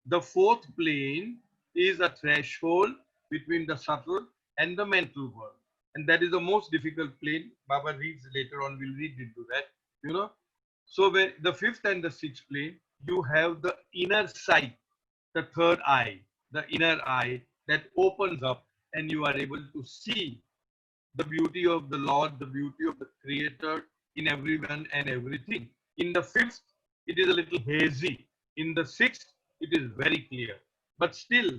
The fourth plane is a threshold between the subtle and the mental world. And that is the most difficult plane. Baba reads later on, we'll read into that, So when the fifth and the sixth plane, you have the inner sight, the third eye, the inner eye that opens up and you are able to see the beauty of the Lord, the beauty of the Creator in everyone and everything. In the fifth, it is a little hazy. In the sixth, it is very clear. But still,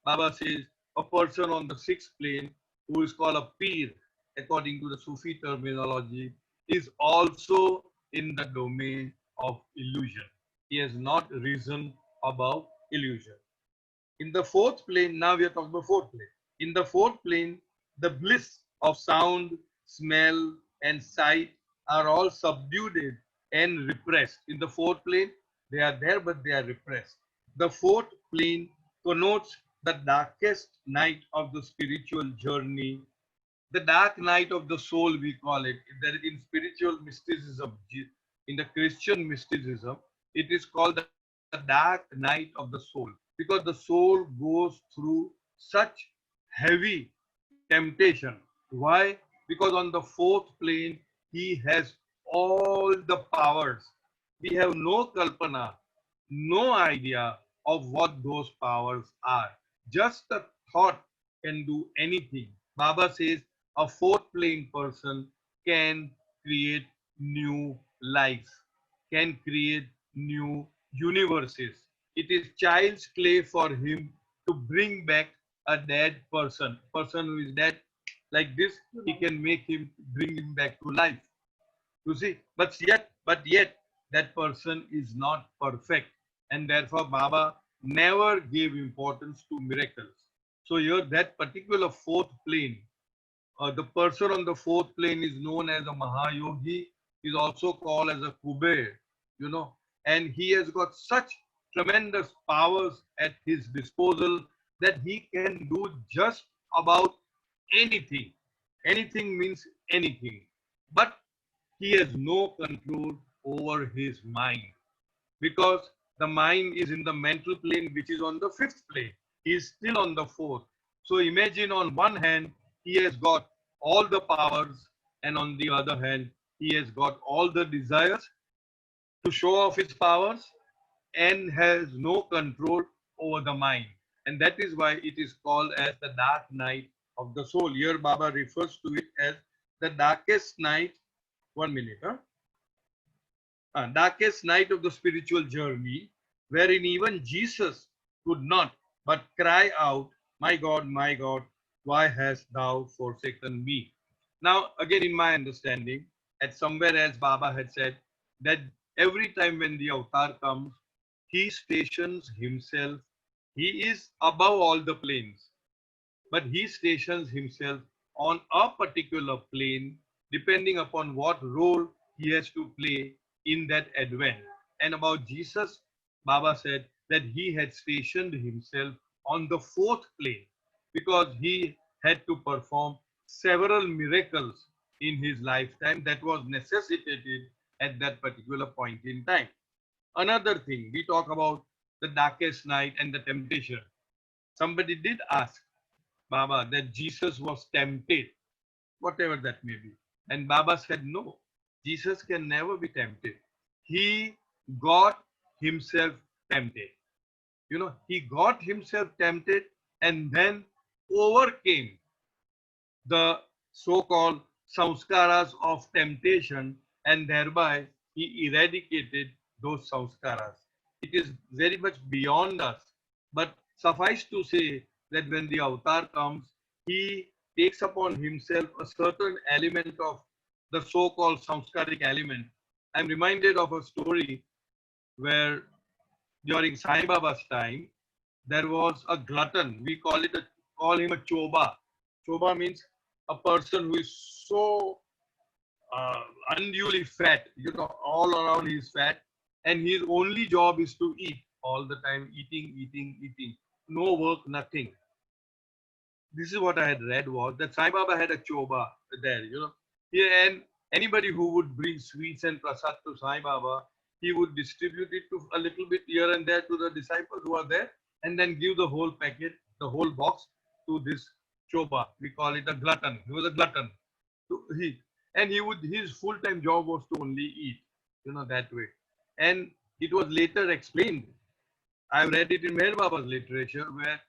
Baba says a person on the sixth plane who is called a peer, according to the Sufi terminology, is also in the domain of illusion. He has not risen above illusion. In the fourth plane, now we are talking about fourth plane. In the fourth plane, the bliss of sound, smell, and sight are all subdued and repressed. In the fourth plane, they are there, but they are repressed. The fourth plane connotes the darkest night of the spiritual journey, the dark night of the soul, we call it. That in spiritual mysticism, in the Christian mysticism, it is called the dark night of the soul, because the soul goes through such heavy temptation. Why? Because on the fourth plane, he has all the powers. We have no kalpana, no idea of what those powers are. Just a thought can do anything. Baba says a fourth plane person can create new lives, can create new universes. It is child's play for him to bring back a dead person who is dead like this. He can make him, bring him back to life. You see, but yet that person is not perfect, and therefore Baba never gave importance to miracles. So here, that particular fourth plane, the person on the fourth plane is known as a Mahayogi, is also called as a Kuber, and he has got such tremendous powers at his disposal that he can do just about anything. Anything means anything. But he has no control over his mind, because the mind is in the mental plane, which is on the fifth plane. He is still on the fourth. So imagine, on one hand, he has got all the powers, and on the other hand, he has got all the desires to show off his powers and has no control over the mind. And that is why it is called as the dark night of the soul. Here Baba refers to it as the darkest night. 1 minute, huh? Darkest night of the spiritual journey, wherein even Jesus could not but cry out, my God, why hast thou forsaken me? Now, again, in my understanding, at somewhere else, Baba had said that every time when the avatar comes, he stations himself. He is above all the planes, but he stations himself on a particular plane, depending upon what role he has to play in that advent. And about Jesus, Baba said that he had stationed himself on the fourth plane because he had to perform several miracles in his lifetime that was necessitated at that particular point in time. Another thing, we talk about the darkest night and the temptation. Somebody did ask Baba that Jesus was tempted, whatever that may be. And Baba said, no, Jesus can never be tempted. He got himself tempted. He got himself tempted and then overcame the so-called samskaras of temptation, and thereby he eradicated those samskaras. It is very much beyond us, but suffice to say that when the avatar comes, he takes upon himself a certain element of the so-called samskaric element. I'm reminded of a story where during Sai Baba's time, there was a glutton. We call him a choba. Choba means a person who is so unduly fat. All around he's fat, and his only job is to eat all the time, eating, eating, eating. No work, nothing. This is what I had read, was that Sai Baba had a choba there. And anybody who would bring sweets and prasad to Sai Baba, he would distribute it to a little bit here and there to the disciples who are there, and then give the whole packet, the whole box to this choba. We call it a glutton. He was a glutton. So his full-time job was to only eat. you know, that way. And it was later explained. I've read it in Meher Baba's literature where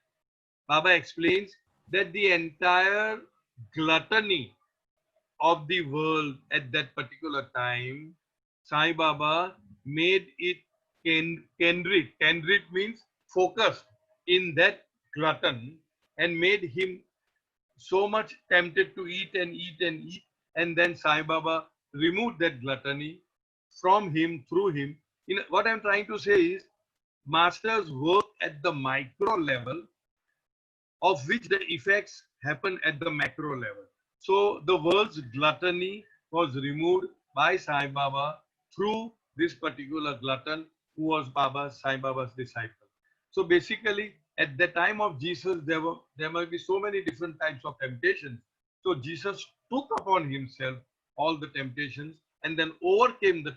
Baba explains that the entire gluttony of the world at that particular time, Sai Baba made it kendrit. Kendrit means focused in that glutton and made him so much tempted to eat and eat and eat. And then Sai Baba removed that gluttony from him, through him. What I'm trying to say is, masters work at the micro level, of which the effects happen at the macro level. So the world's gluttony was removed by Sai Baba through this particular glutton who was Sai Baba's disciple. So basically, at the time of Jesus, there might be so many different types of temptations. So Jesus took upon himself all the temptations and then overcame the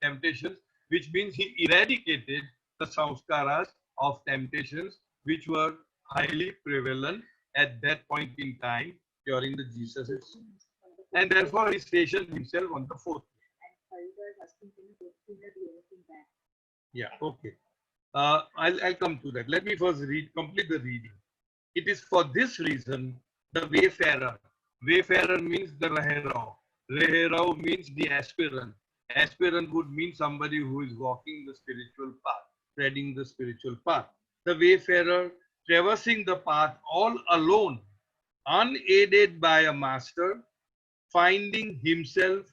temptations, which means he eradicated the samskaras of temptations which were highly prevalent at that point in time during the Jesus. And therefore he stationed himself on the fourth. Yeah, okay. I'll come to that. Let me first complete the reading. It is for this reason the wayfarer. Wayfarer means the Raherao. Raherao means the aspirant. Aspirant would mean somebody who is walking the spiritual path, treading the spiritual path. The wayfarer traversing the path all alone, unaided by a master, finding himself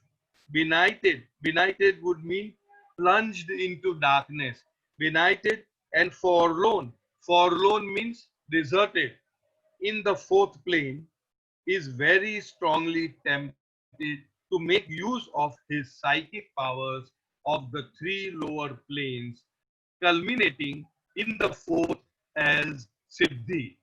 benighted. Benighted would mean plunged into darkness. Benighted and forlorn. Forlorn means deserted. In the fourth plane, is very strongly tempted to make use of his psychic powers of the three lower planes, culminating in the fourth as Siddhi.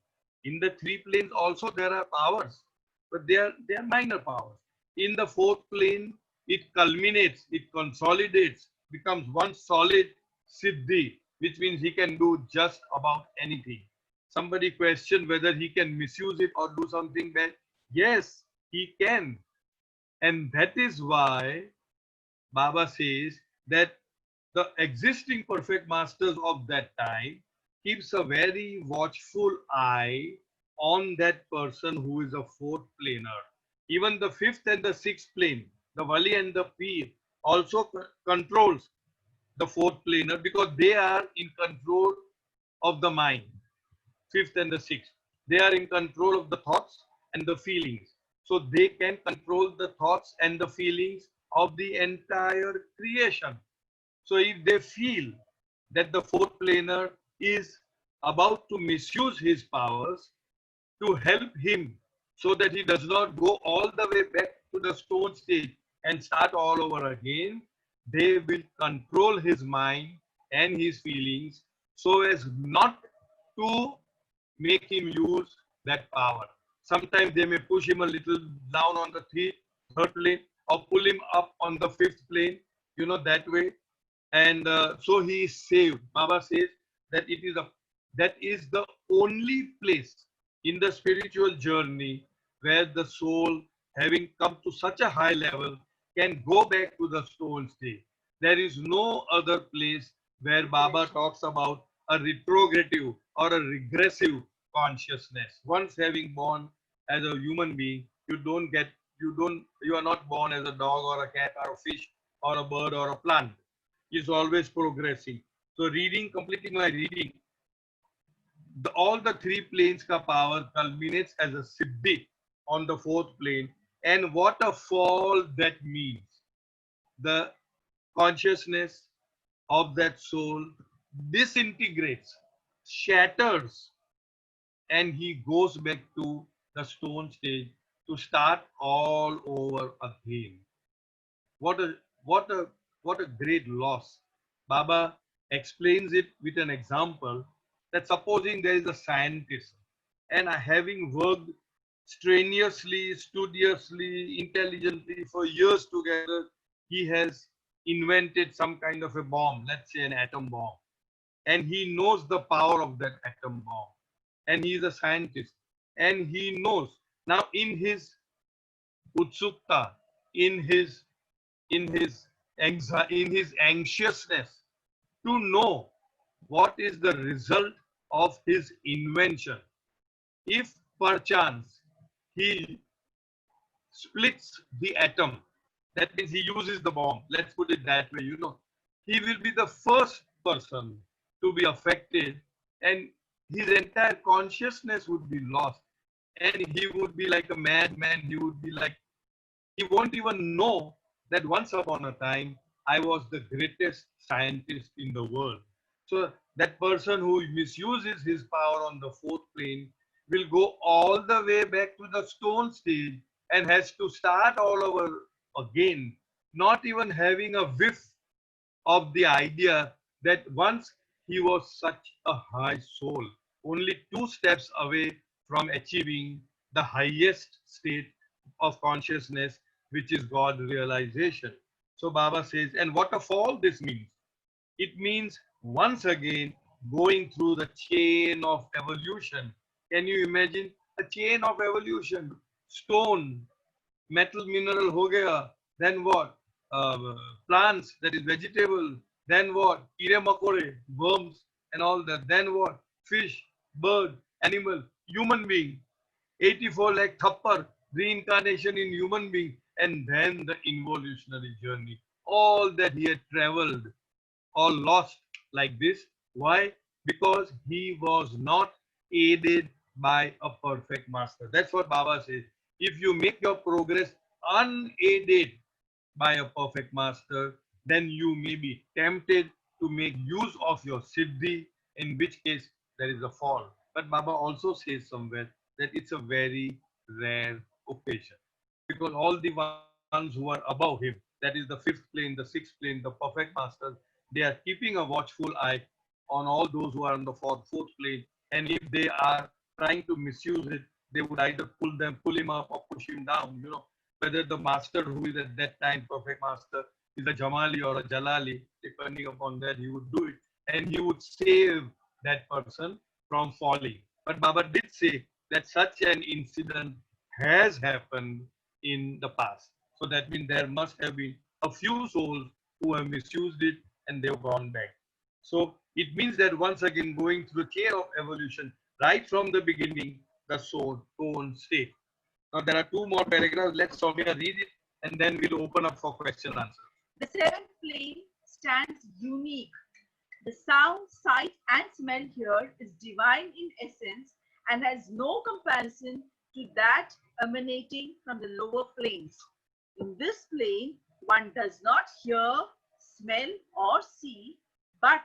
In the three planes also there are powers, but they are minor powers. In the fourth plane, it culminates, it consolidates, becomes one solid Siddhi, which means he can do just about anything. Somebody questioned whether he can misuse it or do something bad. Yes, he can. And that is why Baba says that the existing perfect masters of that time keeps a very watchful eye on that person who is a fourth planar. Even the fifth and the sixth plane, the Wali and the Peer, also controls the fourth planar because they are in control of the mind. Fifth and the sixth, they are in control of the thoughts and the feelings. So they can control the thoughts and the feelings of the entire creation. So if they feel that the fourth planar is about to misuse his powers to help him so that he does not go all the way back to the stone stage and start all over again, they will control his mind and his feelings so as not to make him use that power. Sometimes they may push him a little down on the third plane or pull him up on the fifth plane, you know, that way. And so he is saved. Baba says that that is the only place in the spiritual journey where the soul, having come to such a high level, can go back to the stone state. There is no other place where Baba talks about a retrogressive or a regressive consciousness. Once having born as a human being, you are not born as a dog or a cat or a fish or a bird or a plant. It's always progressing. So completing my reading, all the three planes ka power culminates as a siddhi on the fourth plane. And what a fall that means. The consciousness of that soul disintegrates, shatters, and he goes back to the stone stage to start all over again. What a great loss. Baba explains it with an example that supposing there is a scientist and having worked strenuously, studiously, intelligently for years together, he has invented some kind of a bomb, let's say an atom bomb. And he knows the power of that atom bomb. And he is a scientist. And he knows. Now in his utsukta, in his in his anxiousness to know what is the result of his invention. If perchance he splits the atom, that means he uses the bomb, let's put it that way, he will be the first person to be affected, and his entire consciousness would be lost, and he would be like a madman. He would be like, he won't even know that once upon a time I was the greatest scientist in the world. So that person who misuses his power on the fourth plane will go all the way back to the stone stage and has to start all over again, not even having a whiff of the idea that once he was such a high soul, only 2 steps away from achieving the highest state of consciousness, which is God realization. So Baba says, and what a fall this means. It means once again going through the chain of evolution. Can you imagine a chain of evolution? Stone, metal, mineral ho gaya, then what? Plants, that is vegetable, then what? Kire makore, worms and all that, then what? Fish, bird, animal, human being, 84 lakh thappar, reincarnation in human being, and then the evolutionary journey. All that he had traveled, all lost like this. Why? Because he was not aided by a perfect master. That's what Baba says. If you make your progress unaided by a perfect master, then you may be tempted to make use of your siddhi, in which case there is a fall. But Baba also says somewhere that it's a very rare occasion, because all the ones who are above him, that is the fifth plane, the sixth plane, the perfect masters, they are keeping a watchful eye on all those who are on the fourth plane. And if they are trying to misuse it, they would either pull him up or push him down. Whether the master who is at that time perfect master is a Jamali or a Jalali, depending upon that, he would do it, and he would save that person from falling. But Baba did say that such an incident has happened in the past. So that means there must have been a few souls who have misused it and they've gone back. So it means that once again going through the chain of evolution, right from the beginning, the soul own state. Now there are 2 more paragraphs. Let Soumya read it, and then we'll open up for question and answer. The seventh plane stands unique. The sound, sight, and smell here is divine in essence and has no comparison to that emanating from the lower planes. In this plane, one does not hear, smell, or see, but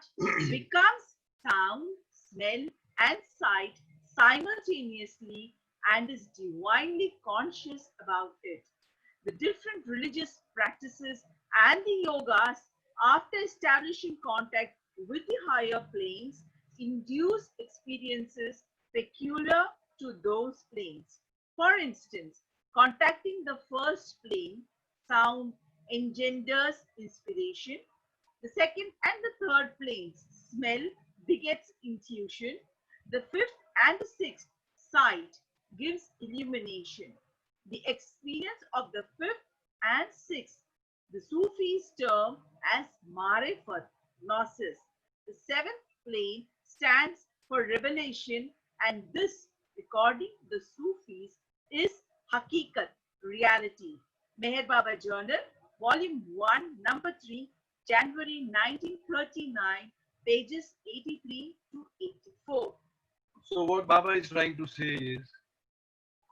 becomes sound, smell, and sight simultaneously and is divinely conscious about it. The different religious practices and the yogas, after establishing contact with the higher planes, induce experiences peculiar to those planes. For instance, contacting the first plane, sound engenders inspiration. The second and the third planes, smell begets intuition. The fifth and the sixth, sight, gives illumination. The experience of the fifth and sixth, the Sufis term as marifat, gnosis. The seventh plane stands for revelation, and this, according to the Sufis, is hakikat, reality. Meher Baba Journal, Volume 1, Number 3, January 1939, pages 83 to 84. So what Baba is trying to say is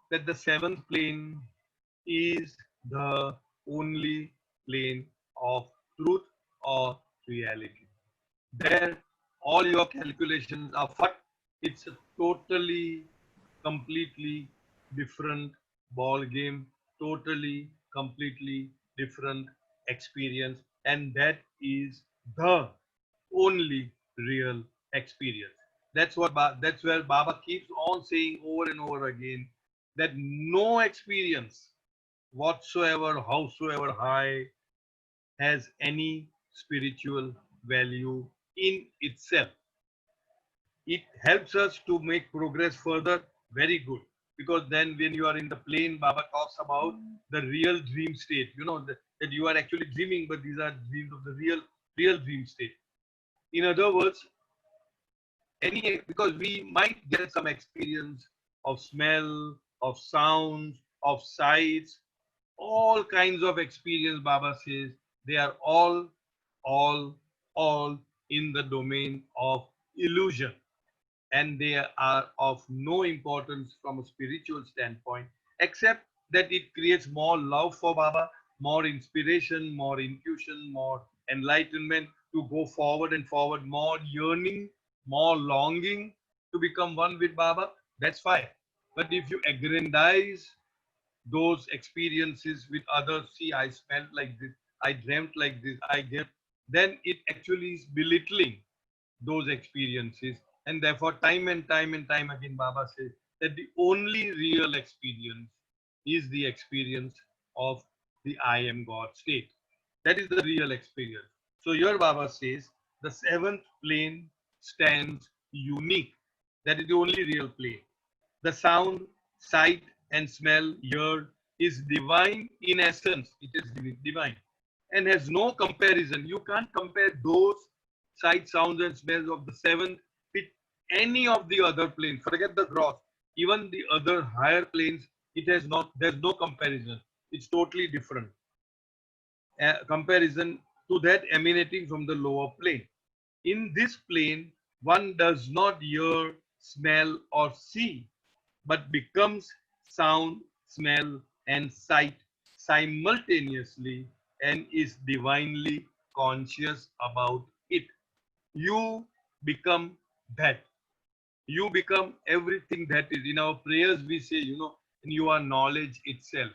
that the seventh plane is the only plane of truth or reality. There, all your calculations are fucked. It's a totally, completely different ball game, totally, completely different experience, and that is the only real experience. That's where Baba keeps on saying over and over again that no experience whatsoever, howsoever high, has any spiritual value in itself. It helps us to make progress further, very good. because then when you are in the plane, Baba talks about the real dream state. You know that you are actually dreaming, but these are dreams of the real dream state. In other words, because we might get some experience of smell, of sounds, of sights, all kinds of experience. Baba says they are all, all in the domain of illusion, and they are of no importance from a spiritual standpoint, except that it creates more love for Baba, more inspiration, more intuition, more enlightenment to go forward and forward, more yearning, more longing to become one with Baba. That's fine. But if you aggrandize those experiences with others, see, I smelled like this, I dreamt like this, I get, then it actually is belittling those experiences. And therefore, time and time and time again, Baba says that the only real experience is the experience of the I am God state. That is the real experience. So here Baba says the seventh plane stands unique. That is the only real plane. The sound, sight, and smell here is divine in essence. It is divine and has no comparison. You can't compare those sight, sounds, and smells of the seventh with any of the other planes. Forget the gross. Even the other higher planes, it has not. There's no comparison. It's totally different. Comparison to that emanating from the lower plane. In this plane, one does not hear, smell, or see, but becomes sound, smell, and sight simultaneously and is divinely conscious about it. You become that. You become everything that is. In our prayers, we say, you are knowledge itself.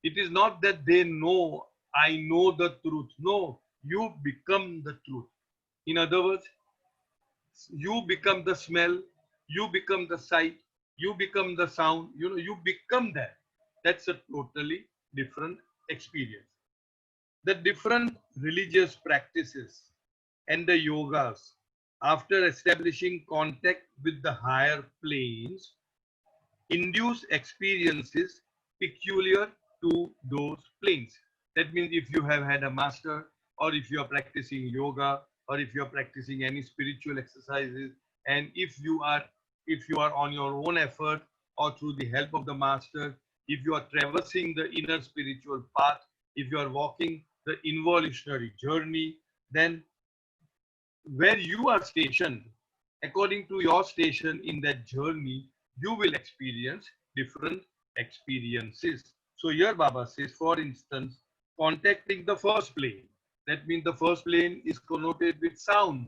It is not that they know, I know the truth. No, you become the truth. In other words, you become the smell, you become the sight, you become the sound, you become that. That's a totally different experience. The different religious practices and the yogas, after establishing contact with the higher planes, induce experiences peculiar to those planes. That means if you have had a master, or if you are practicing yoga, or if you are practicing any spiritual exercises, and if you are on your own effort or through the help of the master, if you are traversing the inner spiritual path, if you are walking the involutionary journey, then where you are stationed, according to your station in that journey, you will experience different experiences. So here Baba says, for instance, contacting the first plane. That means the first plane is connoted with sound.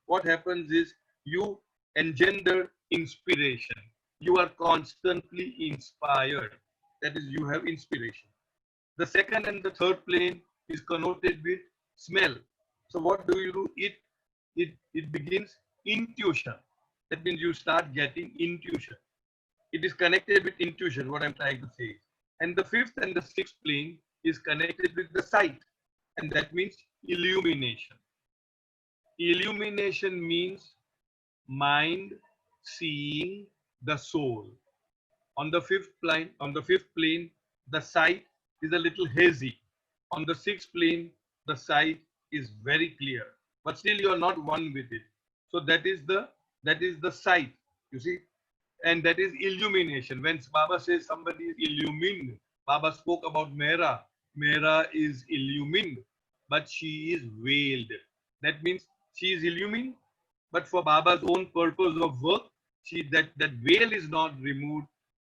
What happens is you engender inspiration. You are constantly inspired. That is, you have inspiration. The second and the third plane is connoted with smell. So what do you do? It begins intuition. That means you start getting intuition. It is connected with intuition, what I'm trying to say. And the fifth and the sixth plane is connected with the sight. And that means illumination. Illumination means mind seeing the soul. On the fifth plane, the sight is a little hazy. On the sixth plane, the sight is very clear, but still you are not one with it. So that is the sight, you see, and that is illumination. When Baba says somebody is illumined, Baba spoke about Mehra. Mehra is illumined, but she is veiled. That means she is illumined, but for Baba's own purpose of work, that veil is not removed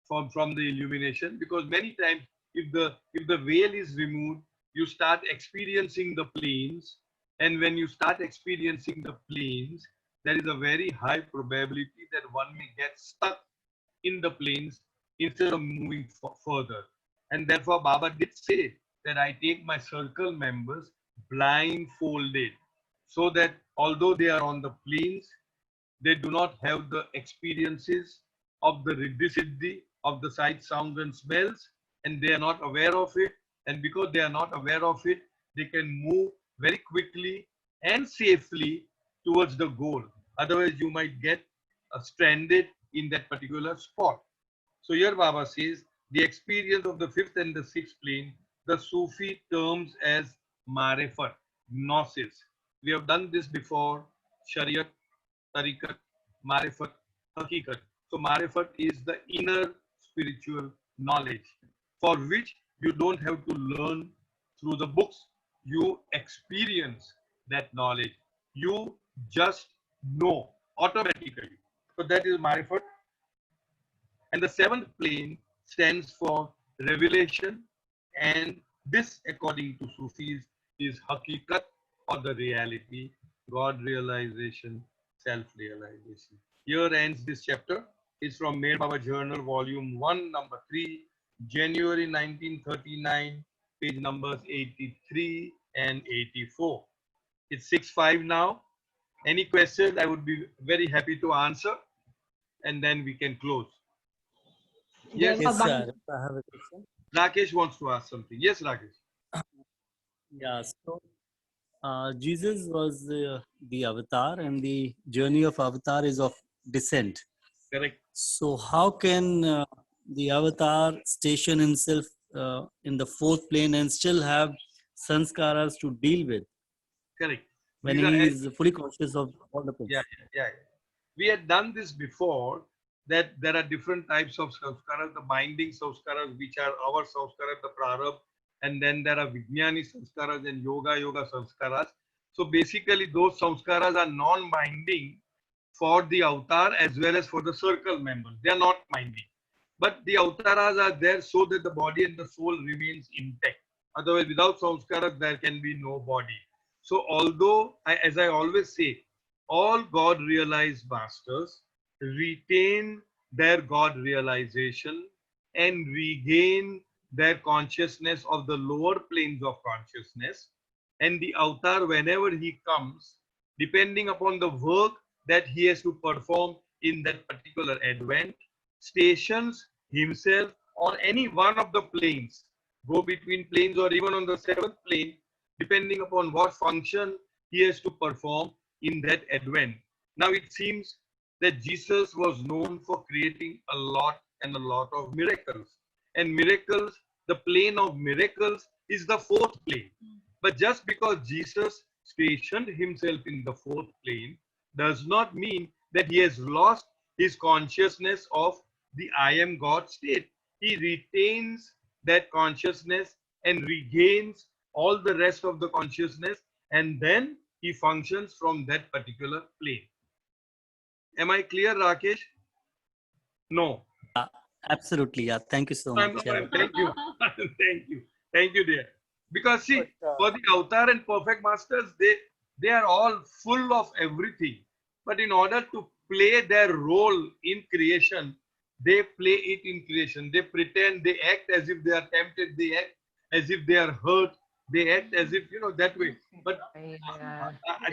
from the illumination, because many times if the veil is removed, you start experiencing the planes, and when you start experiencing the planes, there is a very high probability that one may get stuck in the planes instead of moving further. And therefore Baba did say that I take my circle members blindfolded, so that although they are on the planes, they do not have the experiences of the riddhi siddhi of the sight, sounds, and smells, and they are not aware of it. And because they are not aware of it, they can move very quickly and safely towards the goal. Otherwise, you might get stranded in that particular spot. So here Baba says the experience of the fifth and the sixth plane, the Sufi terms as marifat, gnosis. We have done this before, Shariat, Tariqat, marifat, hakikat. So marifat is the inner spiritual knowledge for which you don't have to learn through the books. You experience that knowledge. You just know automatically. So that is marifat. And the seventh plane stands for revelation. And this, according to Sufis, is hakikat or the reality, God realization, self-realization. Here ends this chapter. It's from Meher Baba Journal, Volume 1, number 3, January 1939, page numbers 83 and 84. It's 6:05 now. Any questions? I would be very happy to answer, and then we can close. Yes, Yes, sir. I have a question. Rakesh wants to ask something. Yes, Rakesh. Yeah. So, Jesus was the avatar, and the journey of avatar is of descent. Correct. So, how can the avatar station himself in the fourth plane and still have sanskaras to deal with Correct. when These are- he is fully conscious of all the planes? Yeah. We had done this before, that there are different types of samskaras, the binding samskaras, which are our samskaras, the prarabdha, and then there are vijnani samskaras and yoga samskaras. So basically those samskaras are non-binding for the avatar as well as for the circle members. They are not binding. But the avataras are there so that the body and the soul remains intact. Otherwise, without samskaras, there can be no body. So although, as I always say, all God realized masters retain their God realization and regain their consciousness of the lower planes of consciousness. And the avatar, whenever he comes, depending upon the work that he has to perform in that particular advent, stations himself on any one of the planes, go between planes or even on the seventh plane, depending upon what function he has to perform in that advent. Now it seems that Jesus was known for creating a lot of miracles. And miracles, the plane of miracles is the fourth plane. But just because Jesus stationed himself in the fourth plane does not mean that he has lost his consciousness of the I am God state. He retains that consciousness and regains all the rest of the consciousness, and then he functions from that particular plane. Am I clear, Rakesh? No. Absolutely. Yeah. Thank you so much. Yeah. Thank you. Thank you, dear. Because see, for the avatar and perfect masters, they are all full of everything. But in order to play their role in creation, they play it in creation. They pretend, they act as if they are tempted, they act as if they are hurt, they act as if, that way. But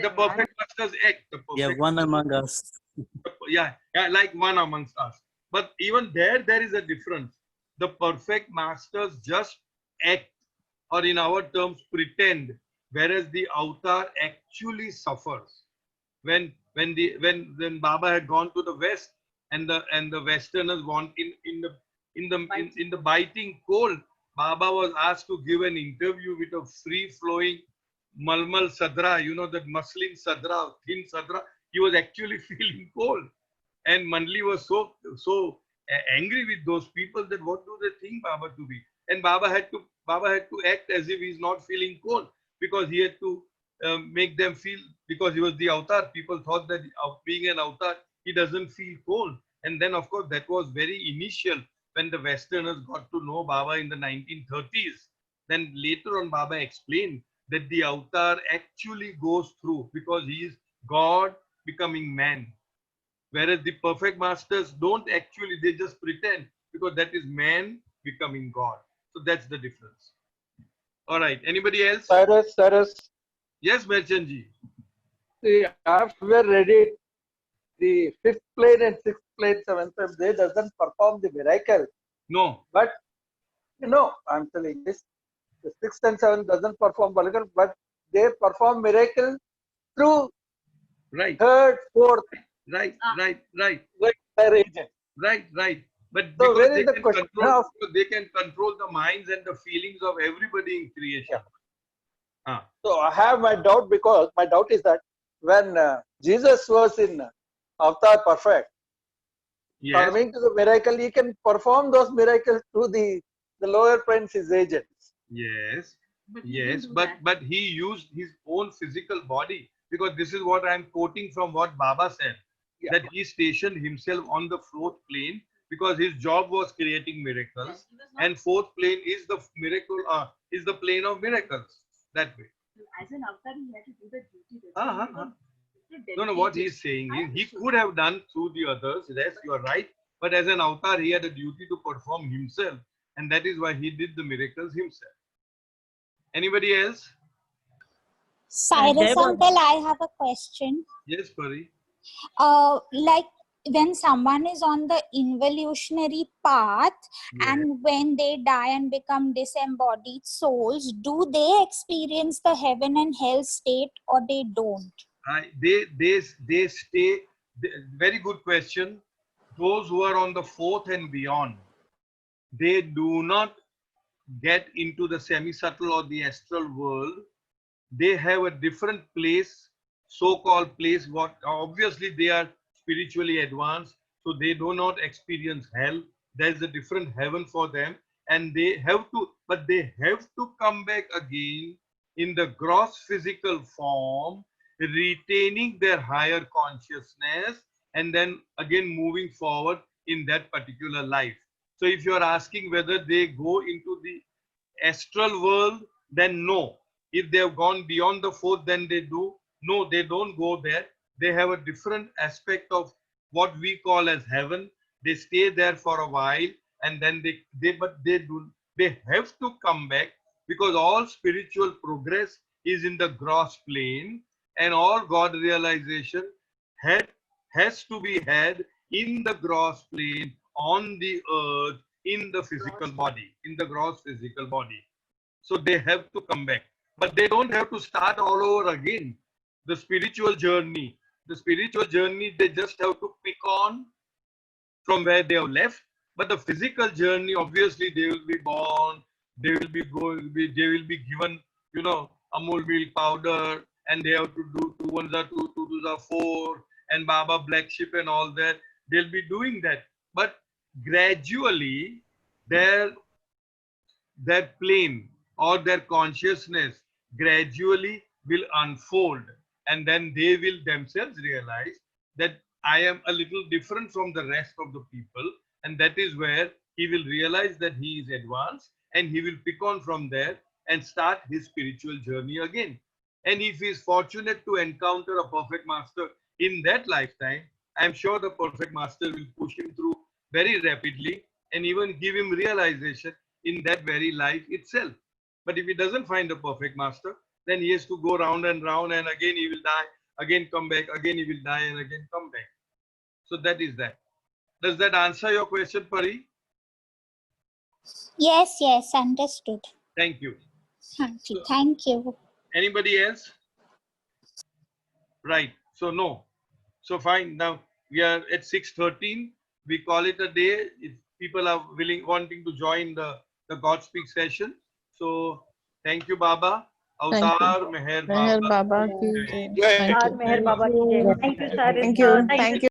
the perfect masters act. Yeah, one among us. Yeah, like one amongst us. But even there is a difference. The perfect masters just act, or in our terms, pretend, whereas the avatar actually suffers. When Baba had gone to the West, and the Westerners want in the biting cold, Baba was asked to give an interview with a free-flowing malmal sadra, that muslin sadra, thin sadra. He was actually feeling cold, and Mandli was so angry with those people that what do they think Baba to be? And Baba had to act as if he's not feeling cold, because he had to make them feel, because he was the avatar. People thought that being an avatar, he doesn't feel cold. And then, of course, that was very initial when the Westerners got to know Baba in the 1930s. Then later on, Baba explained that the avatar actually goes through, because he is God becoming man. Whereas the perfect masters don't actually, they just pretend, because that is man becoming God. So that's the difference. All right. Anybody else? Cyrus. Yes, Merchanji. See, after we read it, the fifth plane and sixth plane, seventh plane, they doesn't perform the miracle. No. But, I'm telling this, the sixth and seventh doesn't perform miracle, but they perform miracle through right, third, fourth. Right. Like their agent. Right. But So because where they is the can question control, of? because they can control the minds and the feelings of everybody in creation. Ah, So I have my doubt, because my doubt is that when Jesus was in Avatar Perfect, yes, coming to the miracle, he can perform those miracles through the lower planes, his agents. yes, But he yes. didn't do But that. but he used his own physical body, because this is what I'm quoting from what Baba said, Yeah. that he stationed himself on the fourth plane because his job was creating miracles, Yes, he was not- and fourth plane is the miracle, is the plane of miracles. That way. As an avatar, he had to do the duty. That's Uh-huh, why he was No, no, what dedicated. he's saying I is he understood. could have done through the others. Yes, you are right. But as an avatar, he had a duty to perform himself. And that is why he did the miracles himself. Anybody else? Cyrus Jai Baba. uncle, I have a question. Yes, Pari. Like when someone is on the involutionary path Yes. and when they die and become disembodied souls, do they experience the heaven and hell state or they don't? They stay. Very good question. Those who are on the fourth and beyond, they do not get into the semi-subtle or the astral world. They have a different place, so-called place. What obviously they are spiritually advanced, so they do not experience hell. There is a different heaven for them, and they have to, but they have to come back again in the gross physical form, retaining their higher consciousness, and then again moving forward in that particular life. So if you are asking whether they go into the astral world, then no. If they have gone beyond the fourth, then they do. No, they don't go there. They have a different aspect of what we call as heaven. They stay there for a while, and then they have to come back, because all spiritual progress is in the gross plane, and all God realization had has to be had in the gross plane, on the earth, in the physical body, in the gross physical body. So they have to come back, but they don't have to start all over again. The spiritual journey, they just have to pick on from where they have left. But the physical journey, obviously, they will be born, they will be they will be given, Amul milk powder, and they have to do 2 ones are 2, 2 twos are 4, and Baba black sheep and all that. They'll be doing that, but gradually, their plane or their consciousness gradually will unfold, and then they will themselves realize that I am a little different from the rest of the people, and that is where he will realize that he is advanced, and he will pick on from there and start his spiritual journey again. And if he is fortunate to encounter a perfect master in that lifetime, I am sure the perfect master will push him through very rapidly and even give him realization in that very life itself. But if he doesn't find a perfect master, then he has to go round and round, and again he will die, again come back, again he will die, and again come back. So that is that. Does that answer your question, Pari? Yes, yes, understood. Thank you. Thank you. Anybody else? Right. So no. So fine. Now we are at 6:13. We call it a day. If people are wanting to join the God Speak session. So thank you, Baba. Avatar Meher Meher Baba. Baba ki jai. Thank you. Meher Baba ki jai. Thank you, sir. Thank you. Thank you. Thank you.